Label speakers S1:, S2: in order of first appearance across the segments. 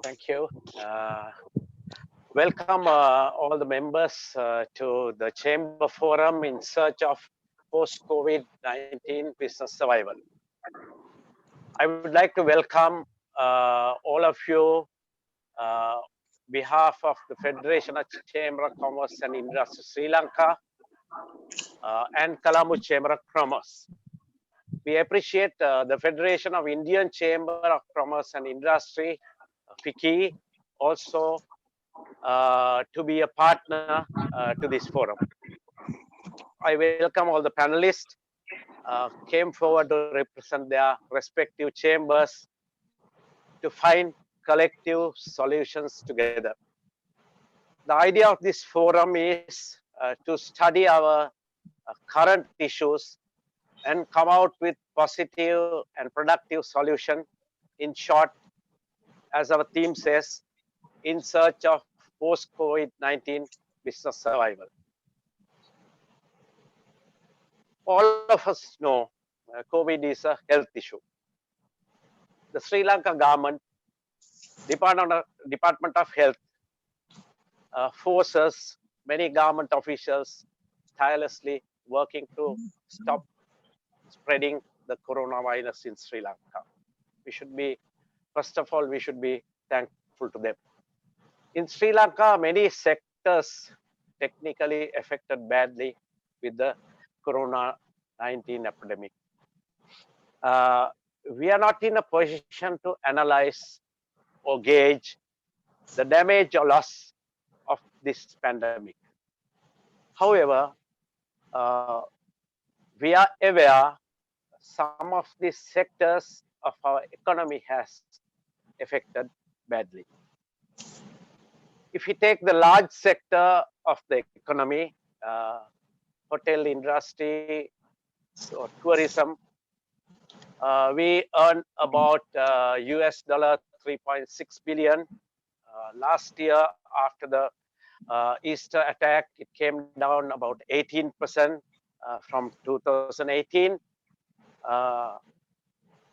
S1: Thank you. Welcome all the members to the Chamber Forum in search of post-COVID-19 business survival. I would like to welcome all of you behalf of the Federation of Chamber of Commerce and Industry Sri Lanka and Colombo Chamber of Commerce. We appreciate the Federation of Indian Chamber of Commerce and Industry, FICCI, also to be a partner to this forum. I welcome all the panelists came forward to represent their respective chambers to find collective solutions together. The idea of this forum is to study our current issues and come out with positive and productive solution. In short, as our theme says, in search of post-COVID-19 business survival. All of us know COVID is a health issue. The Sri Lanka government, Department of Health, forces many government officials tirelessly working to stop spreading the coronavirus in Sri Lanka. We should be, first of all, we should be thankful to them. In Sri Lanka, many sectors technically affected badly with the Corona-19 epidemic. We are not in a position to analyze or gauge the damage or loss of this pandemic. However, we are aware some of these sectors of our economy has affected badly. If you take the large sector of the economy, hotel industry or tourism, we earn about US dollar 3.6 billion. Last year, after the Easter attack, it came down about 18% from 2018.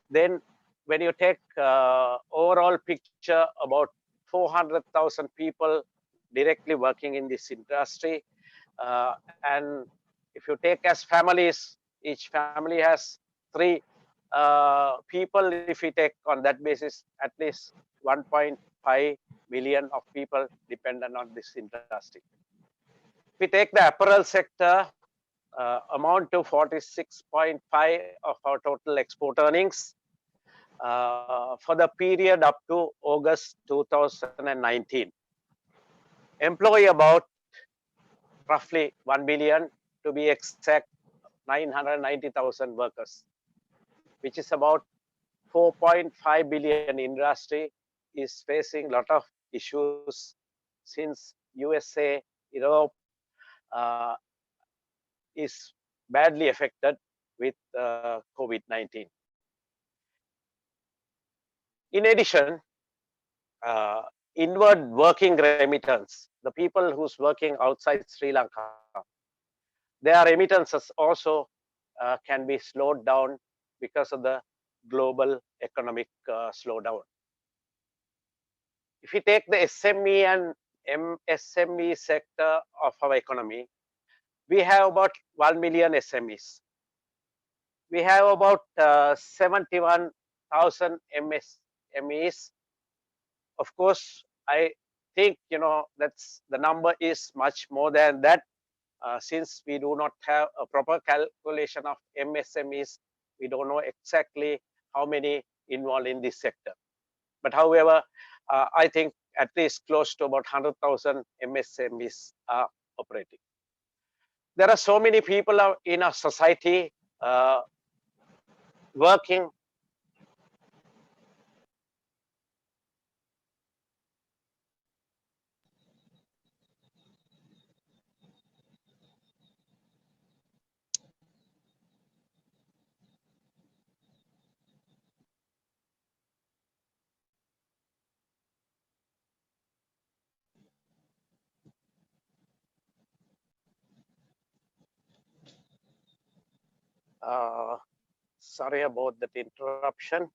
S1: Then when you take overall picture, about 400,000 people directly working in this industry. And if you take as families, each family has 3 people. If we take on that basis, at least 1.5 million of people dependent on this industry. If we take the apparel sector, amount to 46.5 of our total export earnings for the period up to August 2019. Employ about roughly 1 million, to be exact, 990,000 workers, which is about 4.5 billion industry is facing a lot of issues since USA, Europe is badly affected with COVID-19. In addition, inward working remittance, the people who's working outside Sri Lanka, their remittances also can be slowed down because of the global economic slowdown. If you take the SME and MSME sector of our economy, we have about 1 million SMEs. We have about 71,000 MSMEs. Of course, I think, that's the number is much more than that. Since we do not have a proper calculation of MSMEs, we don't know exactly how many involved in this sector. But however, I think at least close to about 100,000 MSMEs are operating. There are so many people in our society working. Sorry about that interruption.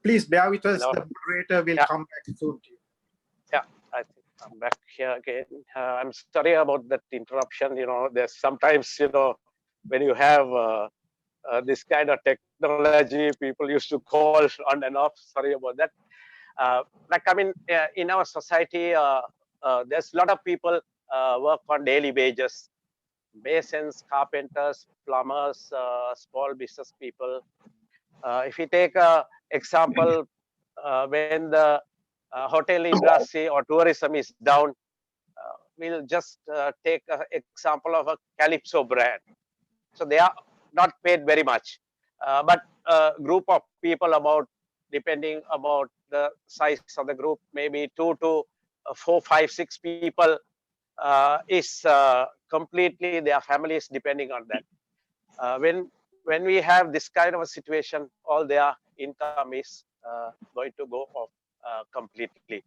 S2: Please bear with us.
S1: Hello.
S2: The moderator will come back soon to you.
S1: Yeah, I think I'm back here again. I'm sorry about that interruption. There's sometimes, when you have this kind of technology, people used to call on and off. Sorry about that. In our society, there's a lot of people work on daily wages. Masons, carpenters, plumbers, small business people. If you take an example, when the hotel industry or tourism is down, we'll just take an example of a Calypso brand. So they are not paid very much, but a group of people depending about the size of the group, maybe 2 to 4, 5, 6 people is completely their family is depending on that. When we have this kind of a situation, all their income is going to go off completely.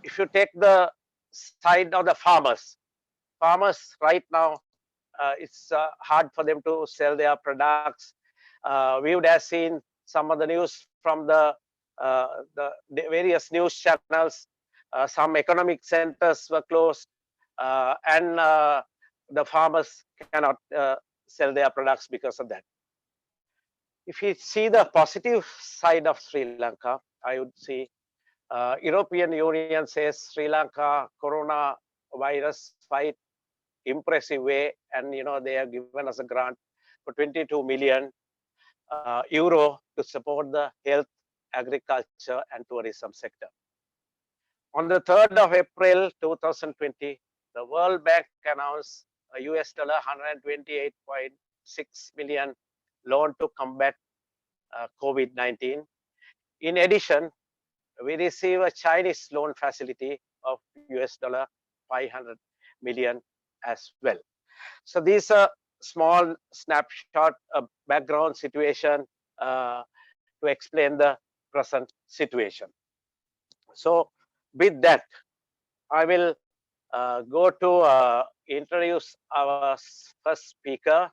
S1: If you take the side of the farmers right now, it's hard for them to sell their products. We would have seen some of the news from the various news channels. Some economic centers were closed, and the farmers cannot sell their products because of that. If you see the positive side of Sri Lanka, I would say European Union says Sri Lanka coronavirus fight impressive way, and they have given us a grant for 22 million euro to support the health, agriculture, and tourism sector. On the 3rd of April 2020, the World Bank announced a US dollar 128.6 million loan to combat COVID-19. In addition, we receive a Chinese loan facility of US dollar 500 million as well. So these are small snapshot of background situation to explain the present situation. So with that, I will go to introduce our first speaker.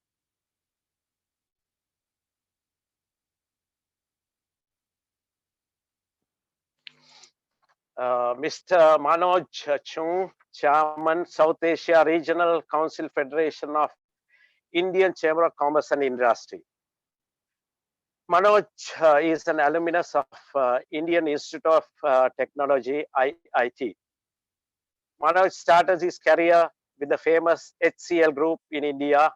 S1: Mr. Manoj Chung, Chairman, South Asia Regional Council Federation of Indian Chamber of Commerce and Industry. Manoj is an alumnus of Indian Institute of Technology, IIT. Manoj started his career with the famous HCL group in India,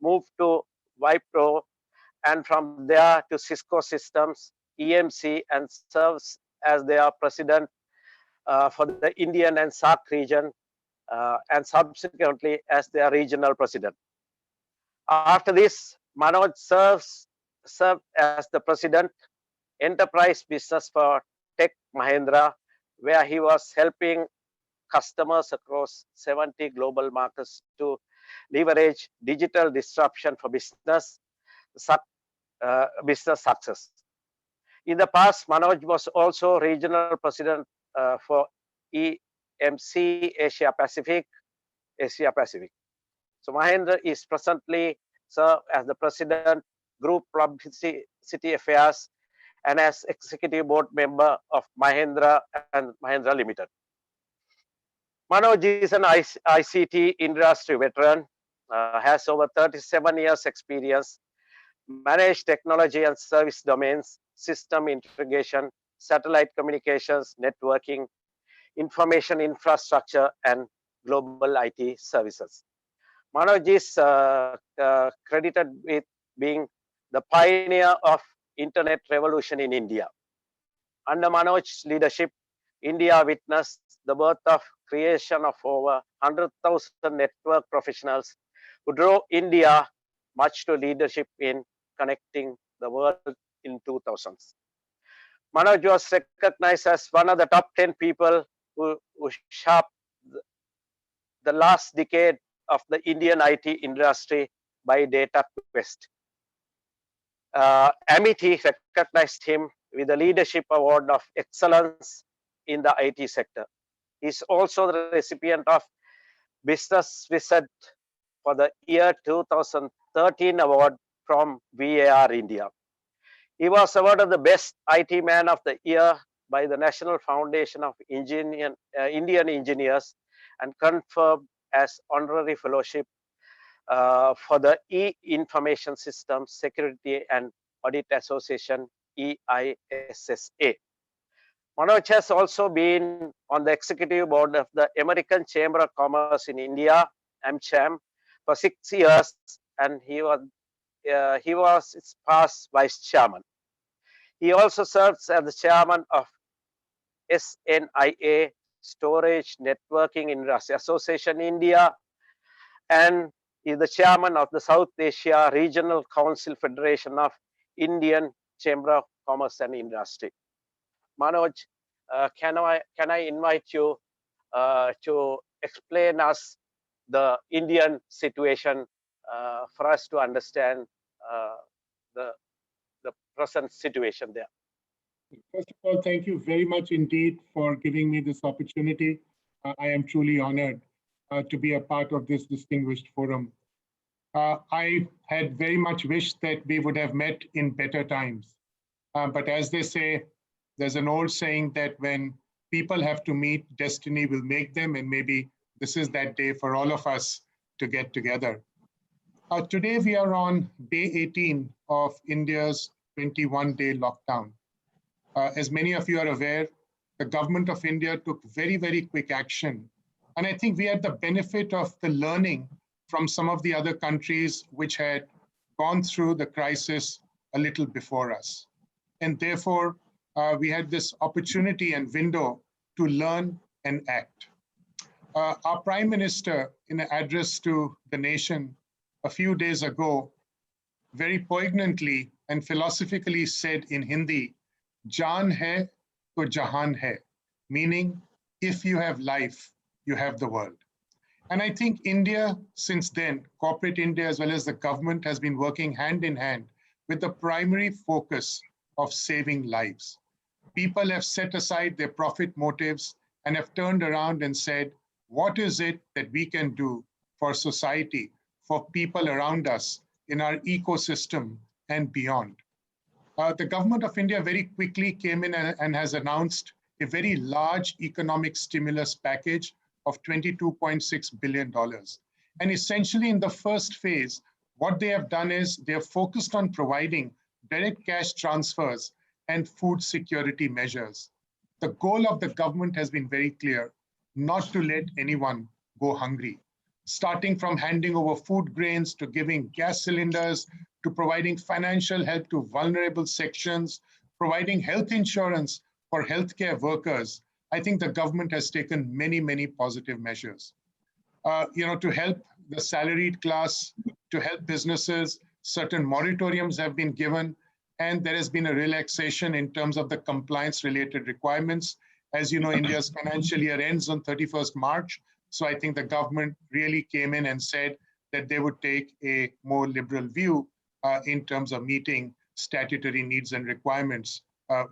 S1: moved to Wipro, and from there to Cisco Systems, EMC, and serves as their president for the Indian and SAARC region, and subsequently as their regional president. After this, Manoj served as the president, enterprise business for Tech Mahindra, where he was helping customers across 70 global markets to leverage digital disruption for business success. In the past, Manoj was also regional president for EMC Asia Pacific. So Mahindra is presently served as the president, Group Publicity Affairs, and as executive board member of Mahindra and Mahindra Limited. Manoj is an ICT industry veteran, has over 37 years experience, managed technology and service domains, system integration, satellite communications, networking, information infrastructure, and global IT services. Manoj is credited with being the pioneer of internet revolution in India. Under Manoj's leadership, India witnessed the birth of creation of over 100,000 network professionals who drove India much to leadership in connecting the world in 2000s. Manoj was recognized as one of the top 10 people who shaped the last decade of the Indian IT industry by Data Quest. Amity recognized him with the Leadership Award of Excellence in the IT sector. He is also the recipient of Business Wizard for the year 2013 award from VAR India. He was awarded the Best IT Man of the Year by the National Foundation of Indian Engineers and confirmed as honorary fellowship for the E-Information Systems Security and Audit Association, EISSA. Manoj has also been on the executive board of the American Chamber of Commerce in India, AmCham, for 6 years, and he was its past vice chairman. He also serves as the chairman of SNIA, Storage Networking Industry Association India, and is the chairman of the South Asia Regional Council Federation of Indian Chamber of Commerce and Industry. Manoj, can I invite you to explain us the Indian situation for us to understand the present situation there?
S3: First of all, thank you very much indeed for giving me this opportunity. I am truly honored to be a part of this distinguished forum. I had very much wished that we would have met in better times. But as they say, there's an old saying that when people have to meet, destiny will make them, and maybe this is that day for all of us to get together. Today, we are on day 18 of India's 21-day lockdown. As many of you are aware, the government of India took very, very quick action. And I think we had the benefit of the learning from some of the other countries which had gone through the crisis a little before us. And therefore, we had this opportunity and window to learn and act. Our Prime Minister, in an address to the nation a few days ago, very poignantly and philosophically said in Hindi, "Jaan hai to jahan hai," meaning if you have life, you have the world. And I think India, since then, corporate India as well as the government has been working hand in hand with the primary focus of saving lives. People have set aside their profit motives and have turned around and said, what is it that we can do for society, for people around us in our ecosystem and beyond? The government of India very quickly came in and has announced a very large economic stimulus package of $22.6 billion. And essentially in the first phase, what they have done is they have focused on providing direct cash transfers and food security measures. The goal of the government has been very clear, not to let anyone go hungry. Starting from handing over food grains to giving gas cylinders, to providing financial help to vulnerable sections, providing health insurance for healthcare workers, I think the government has taken many, many positive measures. To help the salaried class, to help businesses, certain moratoriums have been given, and there has been a relaxation in terms of the compliance-related requirements. As you know, India's financial year ends on 31st March, so I think the government really came in and said that they would take a more liberal view in terms of meeting statutory needs and requirements,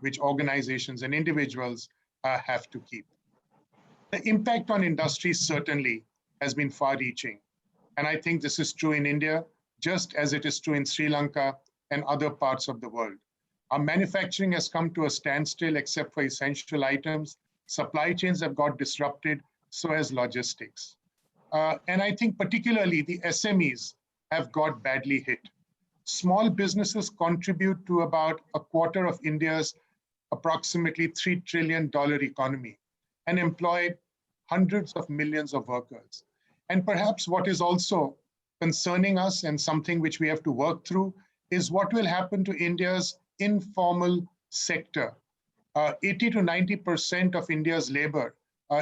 S3: which organizations and individuals have to keep. The impact on industry certainly has been far-reaching. And I think this is true in India, just as it is true in Sri Lanka and other parts of the world. Our manufacturing has come to a standstill except for essential items. Supply chains have got disrupted, so has logistics. And I think particularly the SMEs have got badly hit. Small businesses contribute to about a quarter of India's approximately $3 trillion economy and employ hundreds of millions of workers. And perhaps what is also concerning us and something which we have to work through is what will happen to India's informal sector. 80 to 90% of India's labor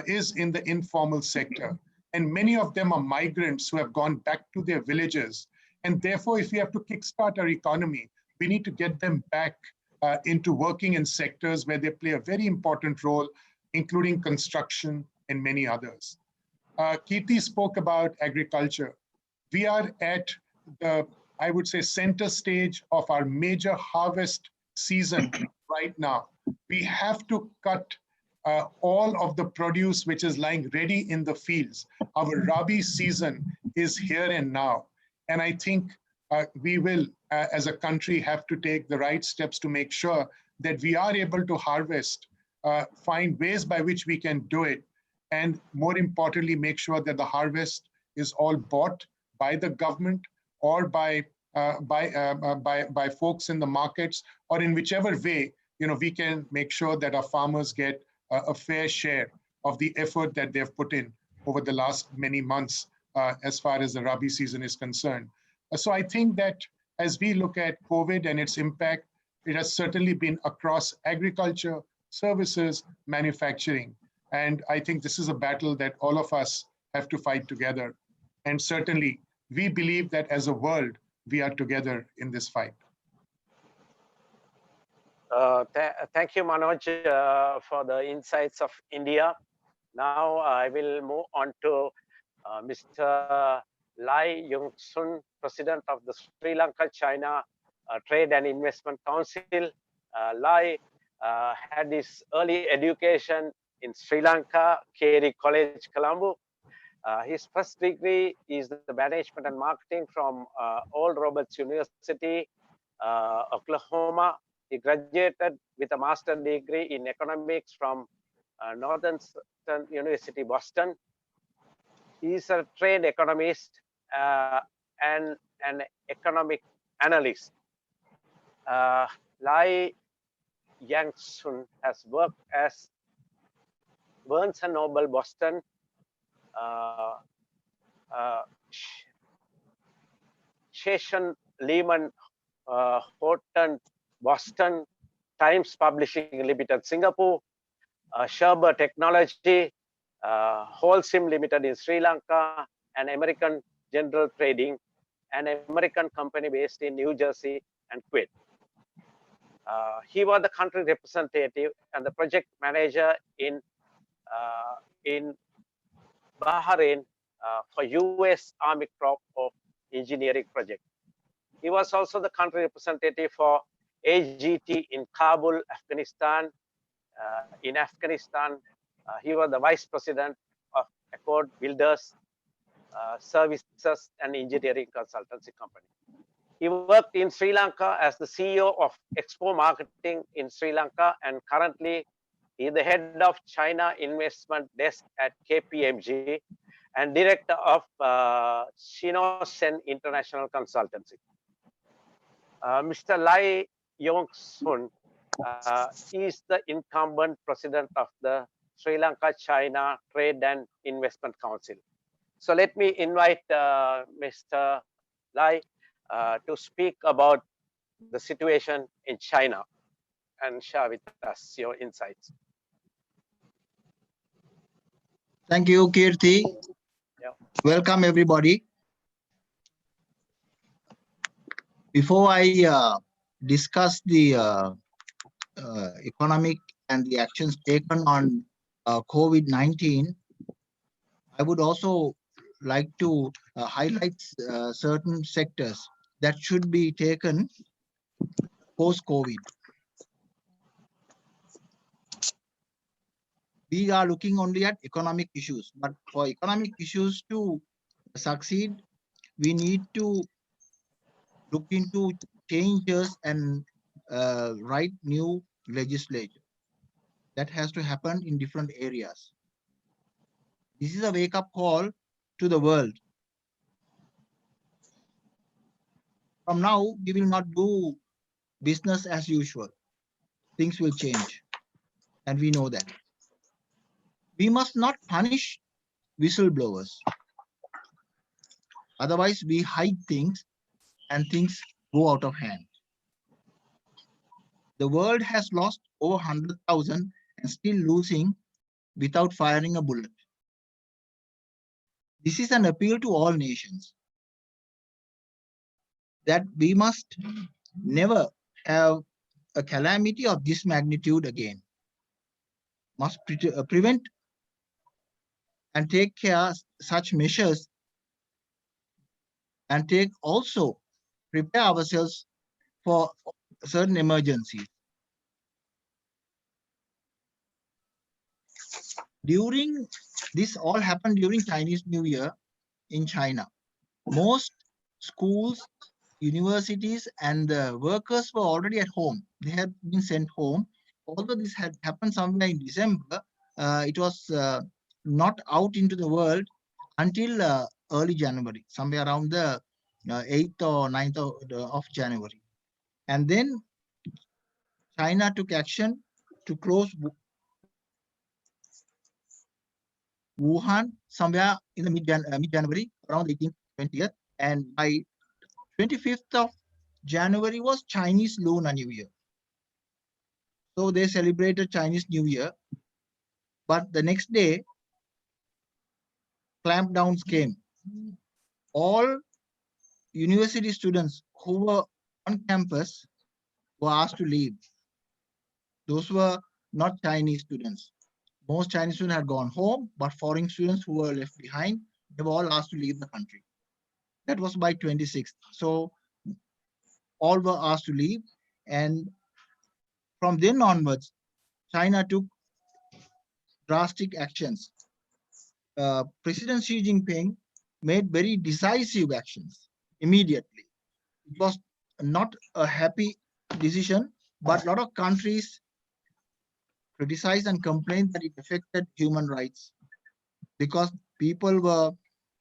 S3: is in the informal sector. And many of them are migrants who have gone back to their villages. And therefore, if we have to kickstart our economy, we need to get them back into working in sectors where they play a very important role, including construction and many others. Kirti spoke about agriculture. We are at the, I would say, center stage of our major harvest season right now. We have to cut all of the produce which is lying ready in the fields. Our Rabi season is here and now. And I think we will, as a country, have to take the right steps to make sure that we are able to harvest, find ways by which we can do it, and more importantly, make sure that the harvest is all bought by the government or by folks in the markets, or in whichever way, we can make sure that our farmers get a fair share of the effort that they've put in over the last many months, as far as the Rabi season is concerned. So I think that as we look at COVID and its impact, it has certainly been across agriculture, services, manufacturing. And I think this is a battle that all of us have to fight together. And certainly, we believe that as a world, we are together in this fight.
S1: Thank you, Manoj, for the insights of India. Now I will move on to Mr. Lai Yong-sun, President of the Sri Lanka China Trade and Investment Council. Lai had his early education in Sri Lanka, Carey College, Colombo. His first degree is the Management and Marketing from Oral Roberts University, Oklahoma. He graduated with a master's degree in economics from Northwestern University, Boston. He is a trade economist and an economic analyst. Lai Yang-sun has worked as Burns & Noble, Boston, Sheshan Lehman Horton, Boston, Times Publishing Limited, Singapore, Sherber Technology, Holcim Limited in Sri Lanka, and American General Trading, an American company based in New Jersey and Kuwait. He was the country representative and the project manager in Bahrain for US Army Corps of Engineering project. He was also the country representative for AGT in Kabul, Afghanistan. In Afghanistan, he was the vice president of Accord Builders Services and Engineering Consultancy Company. He worked in Sri Lanka as the CEO of Expo Marketing in Sri Lanka, and currently he is the head of China Investment Desk at KPMG and director of Shinosen International Consultancy. Mr. Lai Yong-sun is the incumbent president of the Sri Lanka China Trade and Investment Council. So let me invite Mr. Lai to speak about the situation in China and share with us your insights.
S4: Thank you, Kirti.
S1: Yeah.
S4: Welcome, everybody. Before I discuss the economic and the actions taken on COVID-19, I would also like to highlight certain sectors that should be taken post-COVID. We are looking only at economic issues, but for economic issues to succeed, we need to look into changes and write new legislation. That has to happen in different areas. This is a wake-up call to the world. From now, we will not do business as usual. Things will change, and we know that. We must not punish whistleblowers. Otherwise, we hide things and things go out of hand. The world has lost over 100,000 and still losing without firing a bullet. This is an appeal to all nations that we must never have a calamity of this magnitude again. Must prevent and take care such measures and prepare ourselves for certain emergencies. This all happened during Chinese New Year in China. Most schools universities and the workers were already at home. They had been sent home. Although this had happened somewhere in December, it was not out into the world until early January, somewhere around the 8th or 9th of January. And then China took action to close Wuhan somewhere in the mid-January, around 18th, 20th. And by 25th of January was Chinese Lunar New Year. So they celebrated Chinese New Year. But the next day, clampdowns came. All university students who were on campus were asked to leave. Those were not Chinese students. Most Chinese students had gone home, but foreign students who were left behind, they were all asked to leave the country. That was by 26th. So all were asked to leave. And from then onwards, China took drastic actions. President Xi Jinping made very decisive actions immediately. It was not a happy decision, but a lot of countries criticized and complained that it affected human rights because people were,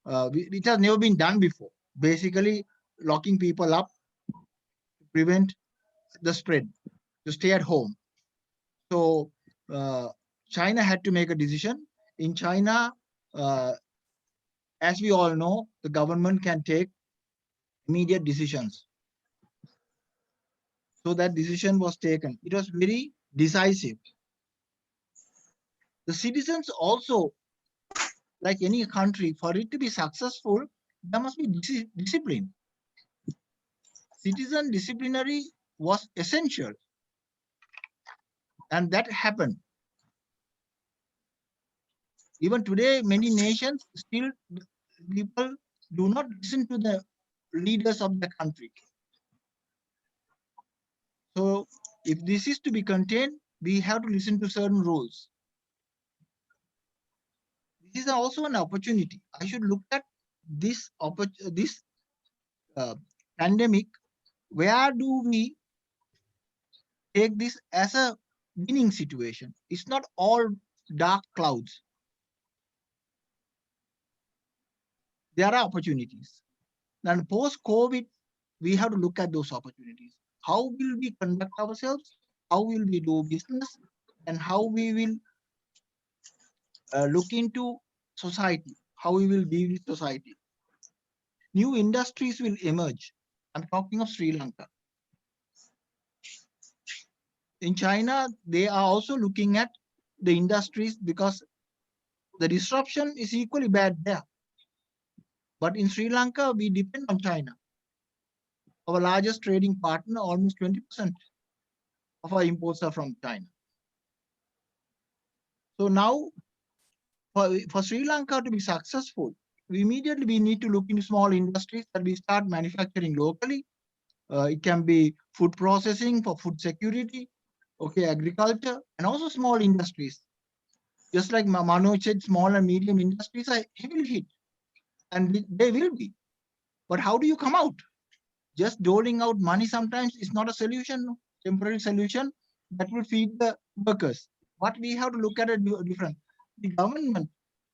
S4: it has never been done before. Basically, locking people up to prevent the spread, to stay at home. So China had to make a decision. In China, as we all know, the government can take immediate decisions. So that decision was taken. It was very decisive. The citizens also, like any country, for it to be successful, there must be discipline. Citizen disciplinary was essential. And that happened. Even today, many nations still, people do not listen to the leaders of the country. So if this is to be contained, we have to listen to certain rules. This is also an opportunity. I should look at this pandemic. Where do we take this as a winning situation? It's not all dark clouds. There are opportunities. And post-COVID, we have to look at those opportunities. How will we conduct ourselves? How will we do business? And how we will look into society, how we will deal with society. New industries will emerge. I'm talking of Sri Lanka. In China, they are also looking at the industries because the disruption is equally bad there. But in Sri Lanka, we depend on China. Our largest trading partner, almost 20% of our imports are from China. So now, for Sri Lanka to be successful, we need to look into small industries that we start manufacturing locally. It can be food processing for food security, okay, agriculture, and also small industries. Just like Manoj said, small and medium industries are heavily hit, and they will be. But how do you come out? Just doling out money sometimes is not a solution, temporary solution that will feed the workers. What we have to look at it different. The government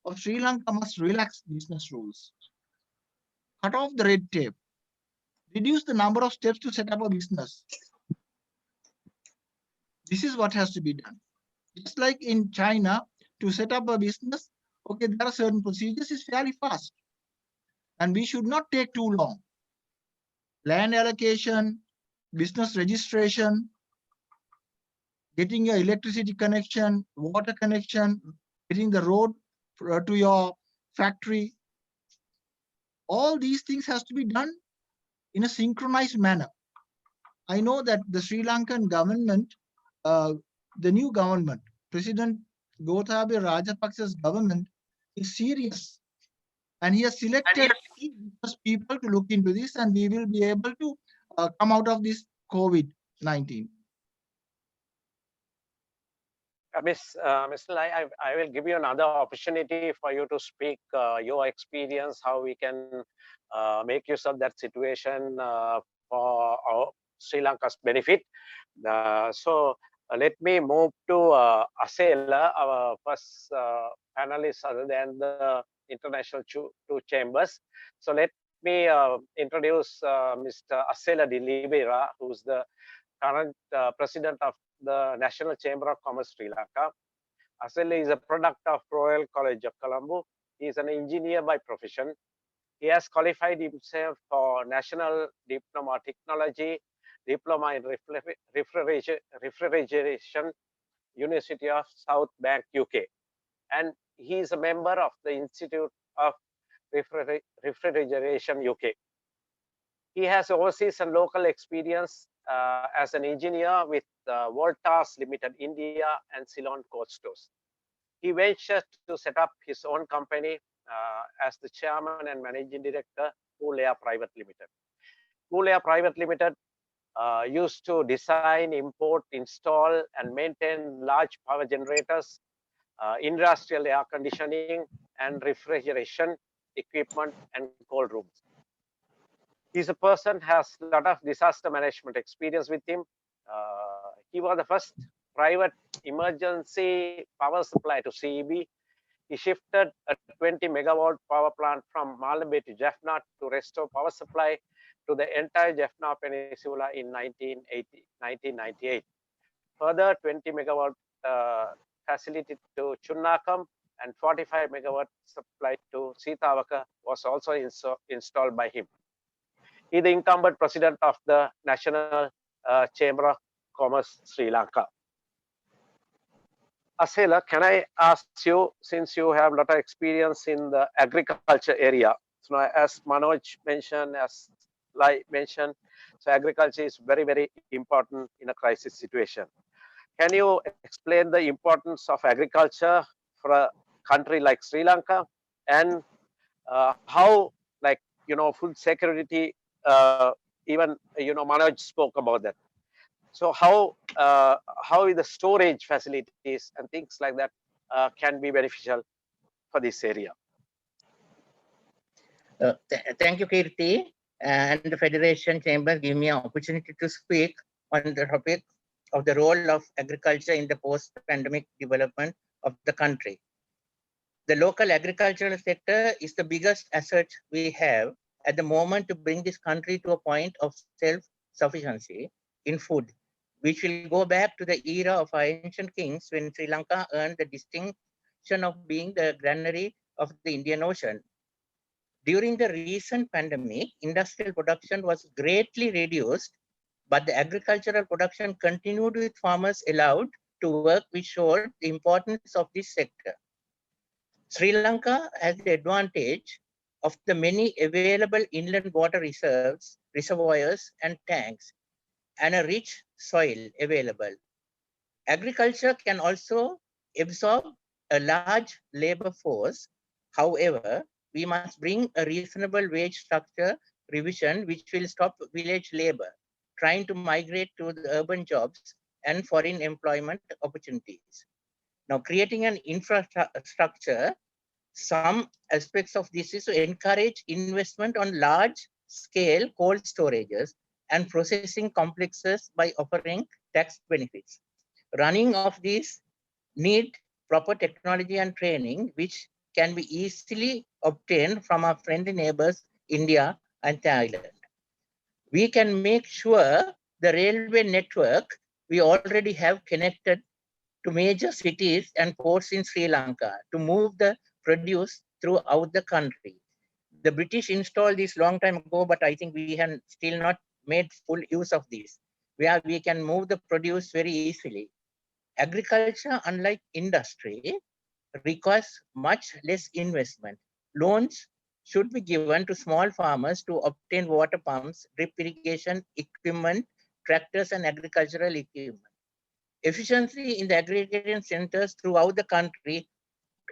S4: of Sri Lanka must relax business rules, cut off the red tape, reduce the number of steps to set up a business. This is what has to be done. Just like in China, to set up a business, okay, there are certain procedures, it's fairly fast. And we should not take too long. Land allocation, business registration, getting your electricity connection, water connection, getting the road to your factory. All these things has to be done in a synchronized manner. I know that the Sri Lankan government, the new government, President Gotabaya Rajapaksa's government is serious. And he has selected people to look into this, and we will be able to come out of this COVID-19.
S1: Mr. Lai, I will give you another opportunity for you to speak your experience, how we can make use of that situation for our Sri Lanka's benefit. Let me move to Asela, our first panelist other than the international two chambers. So let me introduce Mr. Asela de Oliveira, who's the current president of the National Chamber of Commerce Sri Lanka. Asela is a product of Royal College of Colombo. He is an engineer by profession. He has qualified himself for National Diploma Technology, Diploma in Refrigeration, University of South Bank, UK. And he is a member of the Institute of Refrigeration, UK. He has overseas and local experience as an engineer with Voltas Limited India and Ceylon Coach Stores. He ventured to set up his own company as the chairman and managing director, Coolea Private Limited. Coolea Private Limited used to design, import, install, and maintain large power generators, industrial air conditioning, and refrigeration equipment and cold rooms. He's a person has a lot of disaster management experience with him. He was the first private emergency power supply to CEB. He shifted a 20 megawatt power plant from Maldives to Jaffna to restore power supply to the entire Jaffna Peninsula in 1998. Further, 20 megawatt facility to Chunnakam and 45 megawatt supply to Sitawaka was also installed by him. He is the incumbent president of the National Chamber of Commerce Sri Lanka. Asela, can I ask you, since you have a lot of experience in the agriculture area, so as Manoj mentioned, as Lai mentioned, so agriculture is very, very important in a crisis situation. Can you explain the importance of agriculture for a country like Sri Lanka, and how, like, food security, even, Manoj spoke about that. So how the storage facilities and things like that can be beneficial for this area?
S5: Thank you, Kirti, and the Federation Chamber give me an opportunity to speak on the topic of the role of agriculture in the post-pandemic development of the country. The local agricultural sector is the biggest asset we have at the moment to bring this country to a point of self-sufficiency in food, which will go back to the era of our ancient kings when Sri Lanka earned the distinction of being the granary of the Indian Ocean. During the recent pandemic, industrial production was greatly reduced, but the agricultural production continued with farmers allowed to work, which showed the importance of this sector. Sri Lanka has the advantage of the many available inland water reserves, reservoirs, and tanks, and a rich soil available. Agriculture can also absorb a large labor force. However, we must bring a reasonable wage structure revision which will stop village labor trying to migrate to the urban jobs and foreign employment opportunities. Now, creating an infrastructure, some aspects of this is to encourage investment on large scale cold storages and processing complexes by offering tax benefits. Running of these need proper technology and training, which can be easily obtained from our friendly neighbors, India and Thailand. We can make sure the railway network we already have connected to major cities and ports in Sri Lanka to move the produce throughout the country. The British installed this long time ago, but I think we have still not made full use of this, where we can move the produce very easily. Agriculture, unlike industry, requires much less investment. Loans should be given to small farmers to obtain water pumps, drip irrigation equipment, tractors, and agricultural equipment. Efficiency in the aggregation centers throughout the country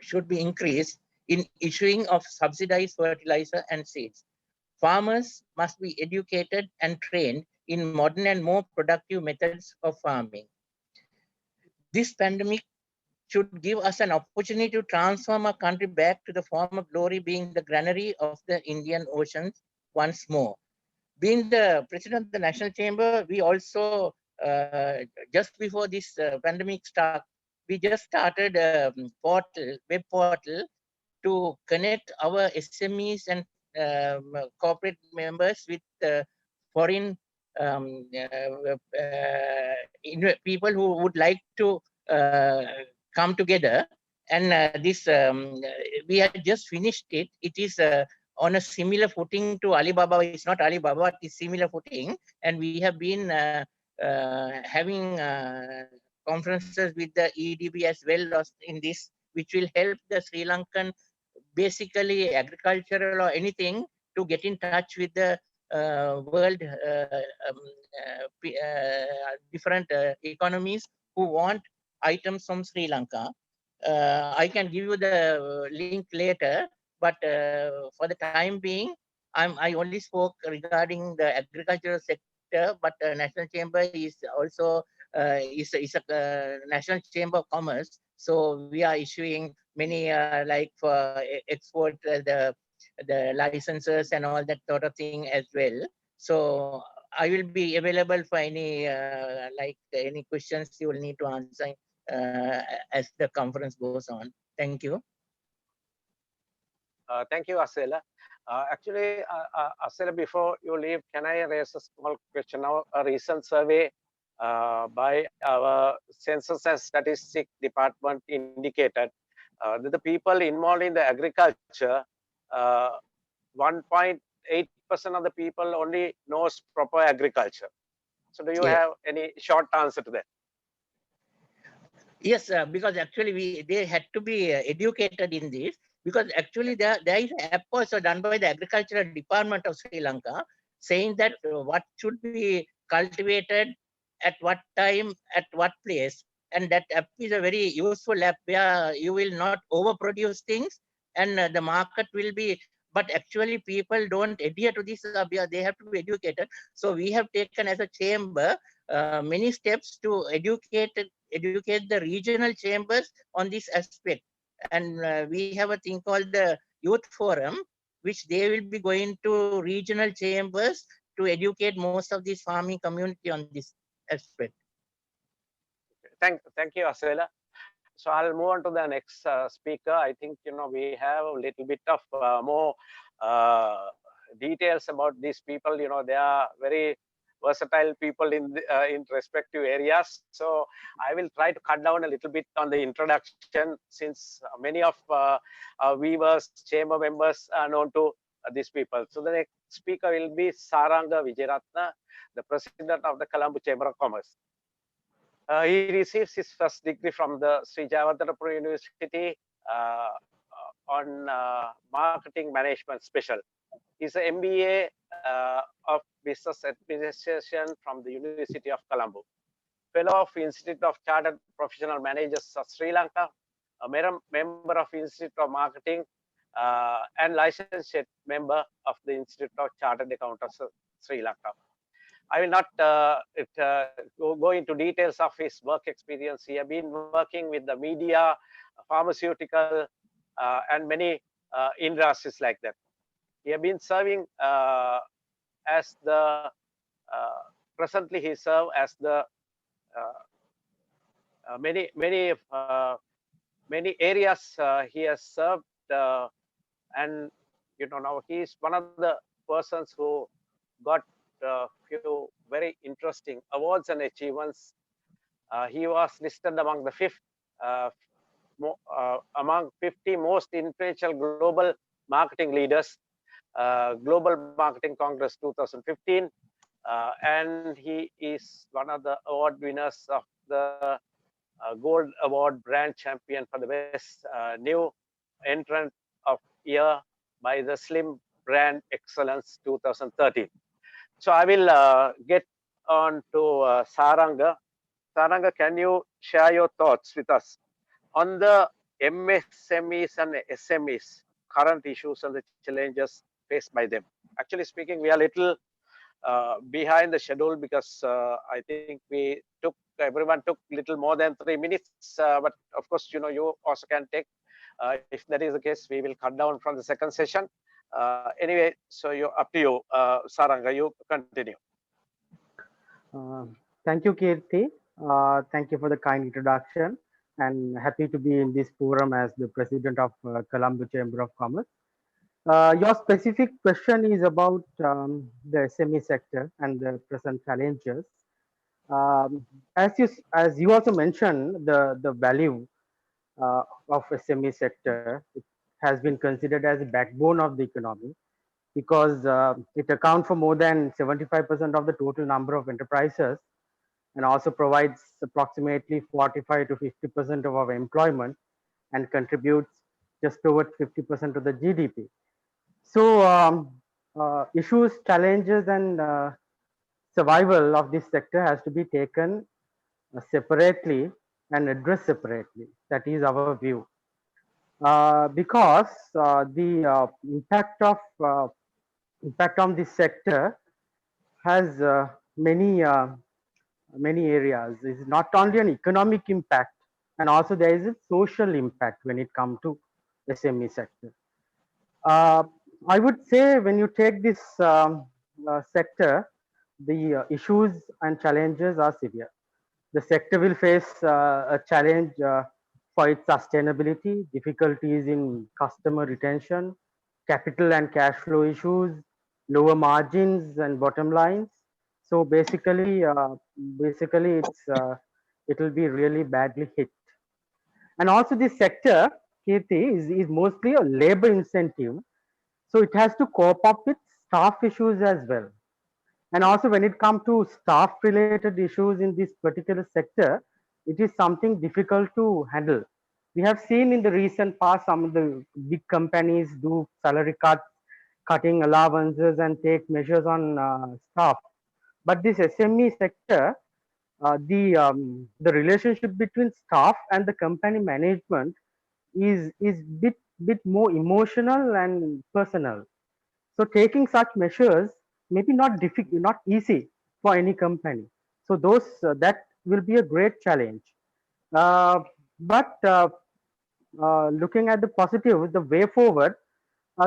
S5: should be increased in issuing of subsidized fertilizer and seeds. Farmers must be educated and trained in modern and more productive methods of farming. This pandemic should give us an opportunity to transform our country back to the former glory, being the granary of the Indian Ocean once more. being the president of the National Chamber, we also, just before this pandemic start, we just started a web portal to connect our SMEs and corporate members with foreign people who would like to come together. And this we had just finished it. It is on a similar footing to Alibaba. It's not Alibaba, it's similar footing. And we have been having conferences with the EDB as well in this, which will help the Sri Lankan, basically agricultural or anything, to get in touch with the world different economies who want items from Sri Lanka. I can give you the link later, but for the time being, I only spoke regarding the agricultural sector, but National Chamber is also is a National Chamber of Commerce. So we are issuing many like for export the licenses and all that sort of thing as well. So I will be available for any like any questions you will need to answer as the conference goes on. Thank you.
S1: Thank you, Asela. Actually, Asela, before you leave, can I raise a small question? Now, a recent survey by our Census and Statistics Department indicated that the people involved in the agriculture, 1.8% of the people only knows proper agriculture. So do you have any short answer to that?
S5: Yes, because actually they had to be educated in this, because actually there is an app also done by the Agricultural Department of Sri Lanka saying that what should be cultivated at what time, at what place. And that app is a very useful app where you will not overproduce things and the market will be, but actually people don't adhere to this, they have to be educated. So we have taken as a chamber many steps to educate the regional chambers on this aspect. And we have a thing called the Youth Forum, which they will be going to regional chambers to educate most of this farming community on this aspect.
S1: Thank you, Asela. So I'll move on to the next speaker. I think we have a little bit of more details about these people. They are very versatile people in respective areas. So I will try to cut down a little bit on the introduction, since many of our viewers, chamber members are known to these people. So the next speaker will be Saranga Vijayaratna, the president of the Colombo Chamber of Commerce. He receives his first degree from the Sri Jayawardhanapura University on marketing management special. He's an MBA of Business Administration from the University of Colombo. Fellow of Institute of Chartered Professional Managers of Sri Lanka, a member of Institute of Marketing, and licensed member of the Institute of Chartered Accountants of Sri Lanka. I will not go into details of his work experience. He has been working with the media, pharmaceutical, and many industries like that. He has been serving as the, presently he serves as the many areas he has served, and now he is one of the persons who got a few very interesting awards and achievements. He was listed among the among 50 most influential global marketing leaders, Global Marketing Congress 2015, and he is one of the award winners of the Gold Award Brand Champion for the Best New Entrant of Year by the Slim Brand Excellence 2013. So I will get on to Saranga. Saranga, can you share your thoughts with us on the MSMEs and SMEs, current issues and the challenges faced by them? Actually speaking, we are a little behind the schedule because I think everyone took little more than 3 minutes, but of course, you also can take, if that is the case, we will cut down from the second session. Anyway, so you're up to you, Saranga. You continue.
S6: Uh, Thank you, Kirti. Thank you for the kind introduction, and happy to be in this forum as the president of Colombo Chamber of Commerce. Your specific question is about the SME sector and the present challenges. As you also mentioned, the value of SME sector, it has been considered as a backbone of the economy because it accounts for more than 75% of the total number of enterprises and also provides approximately 45 to 50% of our employment and contributes just over 50% of the GDP. So issues, challenges, and survival of this sector has to be taken separately and addressed separately. That is our view. Because the impact on this sector has many areas. It's not only an economic impact, and also there is a social impact when it comes to SME sector. Uh, I would say when you take this sector, the issues and challenges are severe. The sector will face a challenge for its sustainability, difficulties in customer retention, capital and cash flow issues, lower margins and bottom lines. So basically, it will be really badly hit. And also, this sector, Kirti, is mostly a labor incentive, so it has to cope up with staff issues as well. And also when it comes to staff related issues in this particular sector, it is something difficult to handle. We have seen in the recent past some of the big companies do salary cuts, cutting allowances and take measures on staff. But this SME sector, the relationship between staff and the company management is bit more emotional and personal. So taking such measures may be not difficult, not easy for any company. So those that will be a great challenge. Uh, but looking at the positive, the way forward,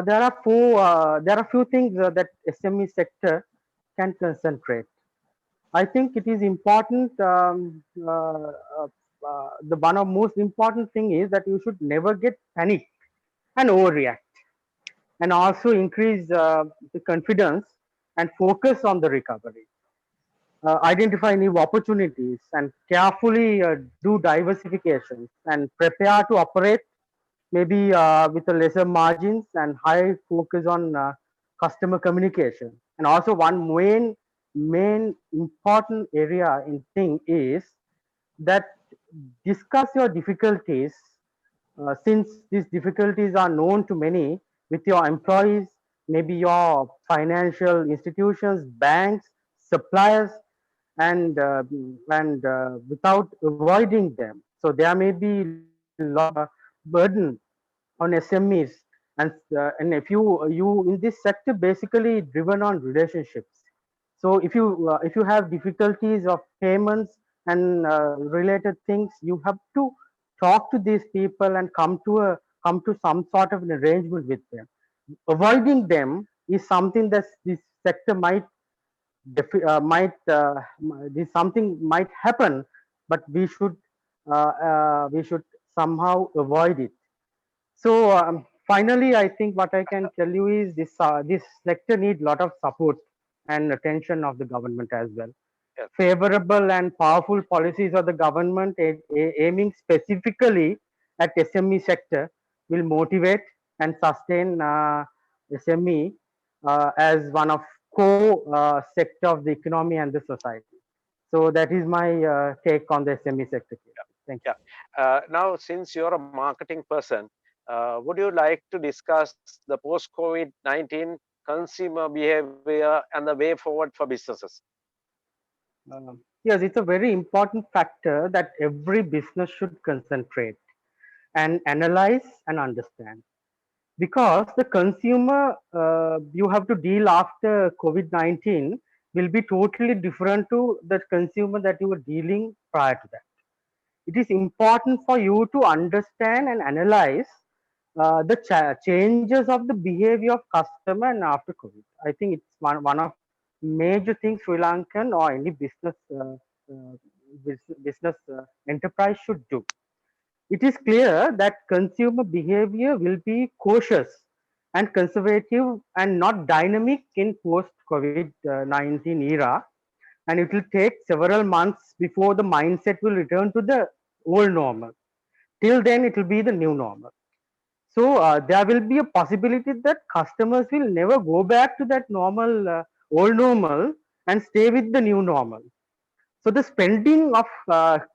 S6: there are few things that SME sector can concentrate. I think it is important. The one of most important thing is that you should never get panicked and overreact, and also increase the confidence and focus on the recovery. Identify new opportunities and carefully do diversifications and prepare to operate maybe with a lesser margins and high focus on customer communication. And also one main important area in thing is that discuss your difficulties, since these difficulties are known to many, with your employees, maybe your financial institutions, banks, suppliers, and without avoiding them. So there may be burden on SMEs, and if you in this sector basically driven on relationships. So if you have difficulties of payments and related things, you have to talk to these people and come to some sort of an arrangement with them. Avoiding them is something that this sector this something might happen, but we should somehow avoid it. So finally, I think what I can tell you is this sector need lot of support and attention of the government as well.
S1: Yes.
S6: Favorable and powerful policies of the government aiming specifically at SME sector will motivate and sustain SME as one of core sector of the economy and the society. So that is my take on the SME sector. Thank you.
S1: Now, since you're a marketing person, would you like to discuss the post-COVID-19 consumer behavior and the way forward for businesses?
S6: Yes, it's a very important factor that every business should concentrate and analyze and understand, because the consumer you have to deal after COVID-19 will be totally different to the consumer that you were dealing prior to that. It is important for you to understand and analyze the changes of the behavior of customer and after COVID. I think it's one of major things Sri Lankan or any business enterprise should do. It is clear that consumer behavior will be cautious and conservative and not dynamic in post-COVID-19 era, and it will take several months before the mindset will return to the old normal. Till then, it will be the new normal. So there will be a possibility that customers will never go back to that normal, old normal, and stay with the new normal. So the spending of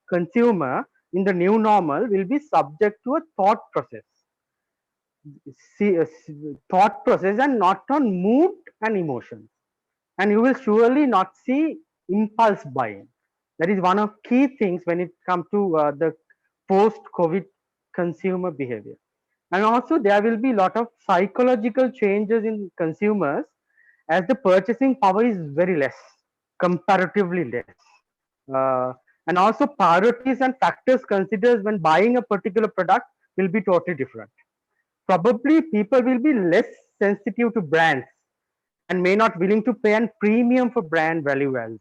S6: consumer in the new normal will be subject to a thought process, thought process, and not on mood and emotions. And you will surely not see impulse buying. That is one of key things when it comes to the post-COVID consumer behavior. And also there will be a lot of psychological changes in consumers as the purchasing power is very less, comparatively less. And also priorities and factors considered when buying a particular product will be totally different. Probably people will be less sensitive to brands and may not willing to pay a premium for brand value as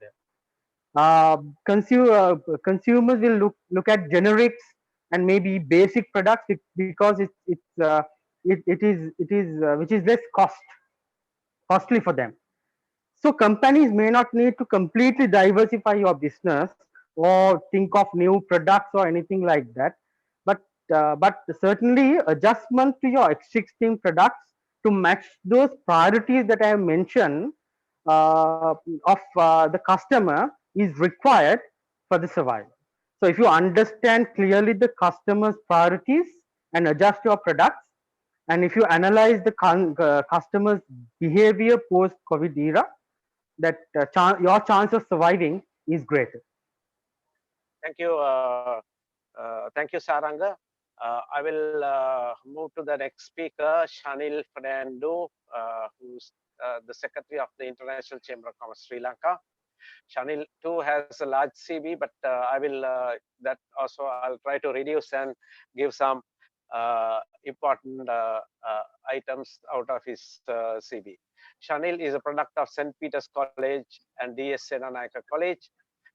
S6: well. Consumers will look at generics and maybe basic products because it is which is less costly for them. So companies may not need to completely diversify your business or think of new products or anything like that, but certainly adjustment to your existing products to match those priorities that I have mentioned of the customer is required for the survival. So if you understand clearly the customer's priorities and adjust your products, and if you analyze the customer's behavior post COVID era, that your chance of surviving is greater.
S1: Thank you, Saranga. I will move to the next speaker, Shanil Fernando, who's the Secretary of the International Chamber of Commerce, Sri Lanka. Shanil too has a large CV, but I will that also I'll try to reduce and give some important items out of his CV. Shanil is a product of St. Peter's College and D.S. Senanayaka College.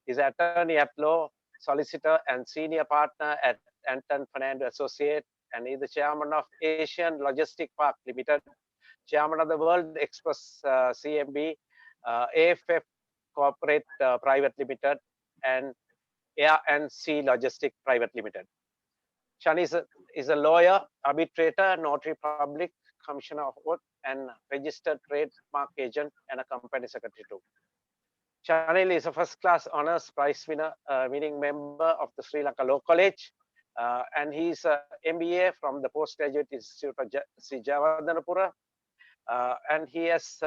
S1: He's an attorney at law, solicitor, and senior partner at Anton Fernando Associate, and is the chairman of Asian Logistic Park Limited, chairman of the World Express CMB, AFF Corporate Private Limited, and Air and Sea Logistic Private Limited. Shani is a lawyer, arbitrator, notary public, commissioner of work, and registered trademark agent, and a company secretary too. Chanil is a first-class honors prize winner, winning member of the Sri Lanka Law College, and he's an MBA from the Postgraduate Institute of Sri Jayawardenepura, and he has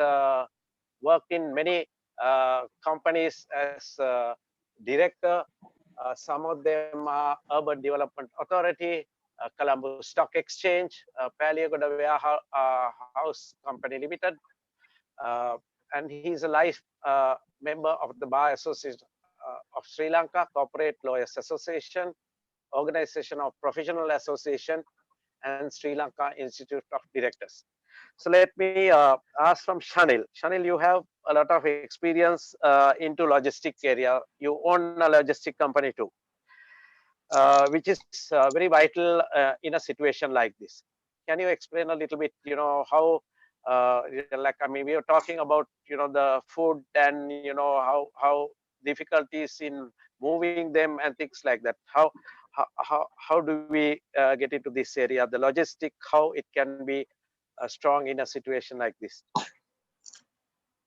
S1: worked in many companies as director. Some of them are Urban Development Authority, Colombo Stock Exchange, Paliagoda Warehouse Company Limited, and he's a life member of the Bar Association of Sri Lanka, Corporate Lawyers Association, Organization of Professional Association, and Sri Lanka Institute of Directors. So let me ask from Shanil. Shanil, you have a lot of experience into logistic area. You own a logistic company too, which is very vital in a situation like this. Can you explain a little bit, how, like, I mean, we are talking about, the food and, how difficulties in moving them and things like that. How do we get into this area, the logistic, how it can be strong in a situation like this?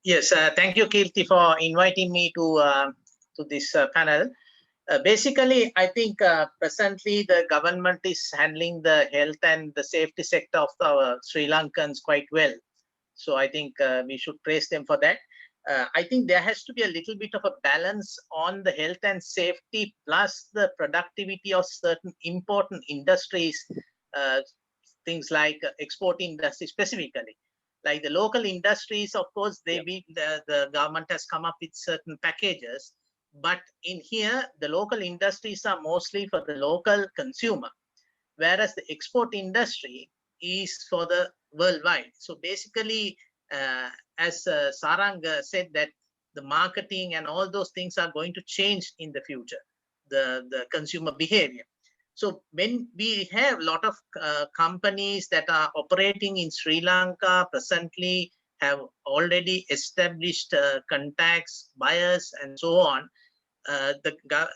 S5: Yes, thank you, Kirti, for inviting me to this panel. Basically, I think presently the government is handling the health and the safety sector of our Sri Lankans quite well. So I think we should praise them for that. I think there has to be a little bit of a balance on the health and safety plus the productivity of certain important industries, things like export industry specifically. Like the local industries, of course, the government has come up with certain packages, but in here, the local industries are mostly for the local consumer, whereas the export industry is for the worldwide. So basically, as Sarang said, that the marketing and all those things are going to change in the future, the consumer behavior. So when we have a lot of companies that are operating in Sri Lanka presently, have already established contacts, buyers, and so on,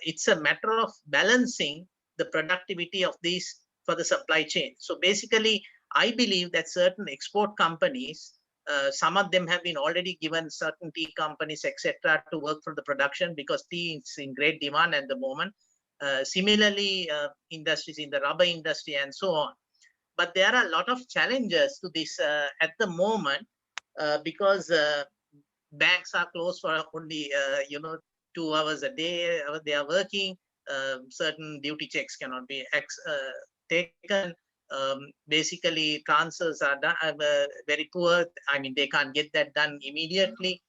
S5: it's a matter of balancing the productivity of these for the supply chain. So basically, I believe that certain export companies, some of them have been already given certain tea companies, etc., to work for the production because tea is in great demand at the moment. Similarly, industries in the rubber industry and so on. But there are a lot of challenges to this at the moment because banks are closed for only 2 hours a day. They are working. Certain duty checks cannot be taken. Basically, transfers are done, very poor. I mean, they can't get that done immediately,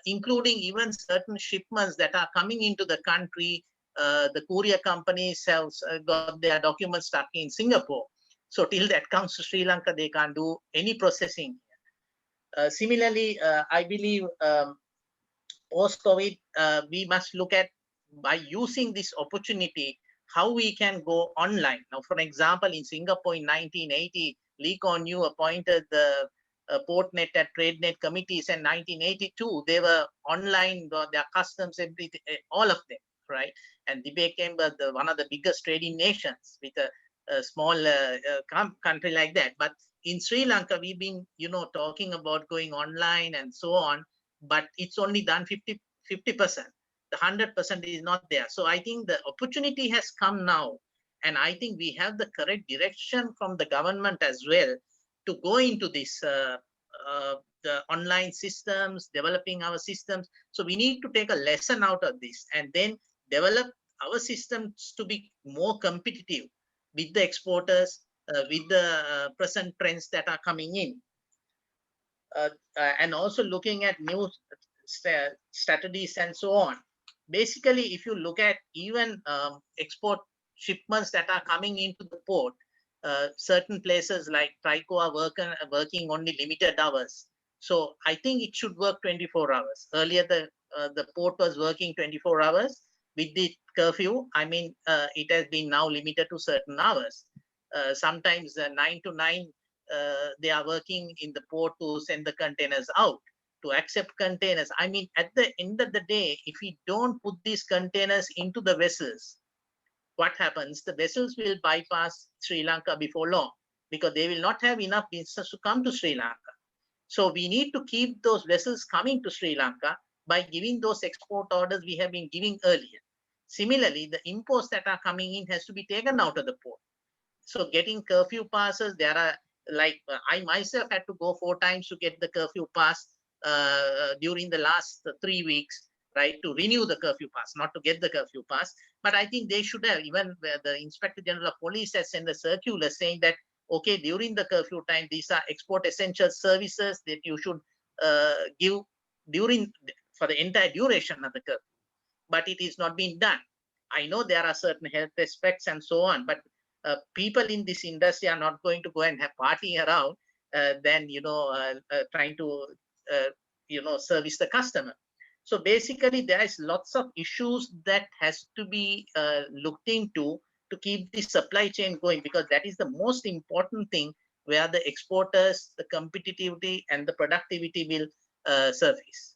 S5: including even certain shipments that are coming into the country. The courier companies have got their documents stuck in Singapore. So till that comes to Sri Lanka, they can't do any processing. Similarly, I believe post-COVID, we must look at, by using this opportunity, how we can go online. Now, for example, in Singapore in 1980, Lee Kuan Yew appointed the PortNet and TradeNet committees in 1982. They were online, their customs, everything, all of them, right? And they became one of the biggest trading nations with a small country like that. But in Sri Lanka, we've been, talking about going online and so on, but it's only done 50%. The 100% is not there. So I think the opportunity has come now, and I think we have the correct direction from the government as well to go into this the online systems, developing our systems. So we need to take a lesson out of this and then develop our systems to be more competitive with the exporters, with the present trends that are coming in. And also looking at new strategies and so on. Basically, if you look at even export shipments that are coming into the port, certain places like Trico are working only limited hours. So I think it should work 24 hours. Earlier, the port was working 24 hours. With the curfew, I mean, it has been now limited to certain hours. Sometimes 9 to 9, they are working in the port to send the containers out, to accept containers. I mean, at the end of the day, if we don't put these containers into the vessels, what happens? The vessels will bypass Sri Lanka before long because they will not have enough business to come to Sri Lanka. So we need to keep those vessels coming to Sri Lanka by giving those export orders we have been giving earlier. Similarly, the imports that are coming in has to be taken out of the port. So getting curfew passes, there are like I myself had to go 4 times to get the curfew pass during the last 3 weeks, right, to renew the curfew pass, not to get the curfew pass. But I think they should have, even the Inspector General of Police has sent a circular saying that, okay, during the curfew time, these are export essential services that you should give for the entire duration of the curfew. But it is not being done. I know there are certain health aspects and so on, but people in this industry are not going to go and have party around than trying to service the customer. So basically, there is lots of issues that has to be looked into to keep the supply chain going, because that is the most important thing where the exporters, the competitivity and the productivity will surface.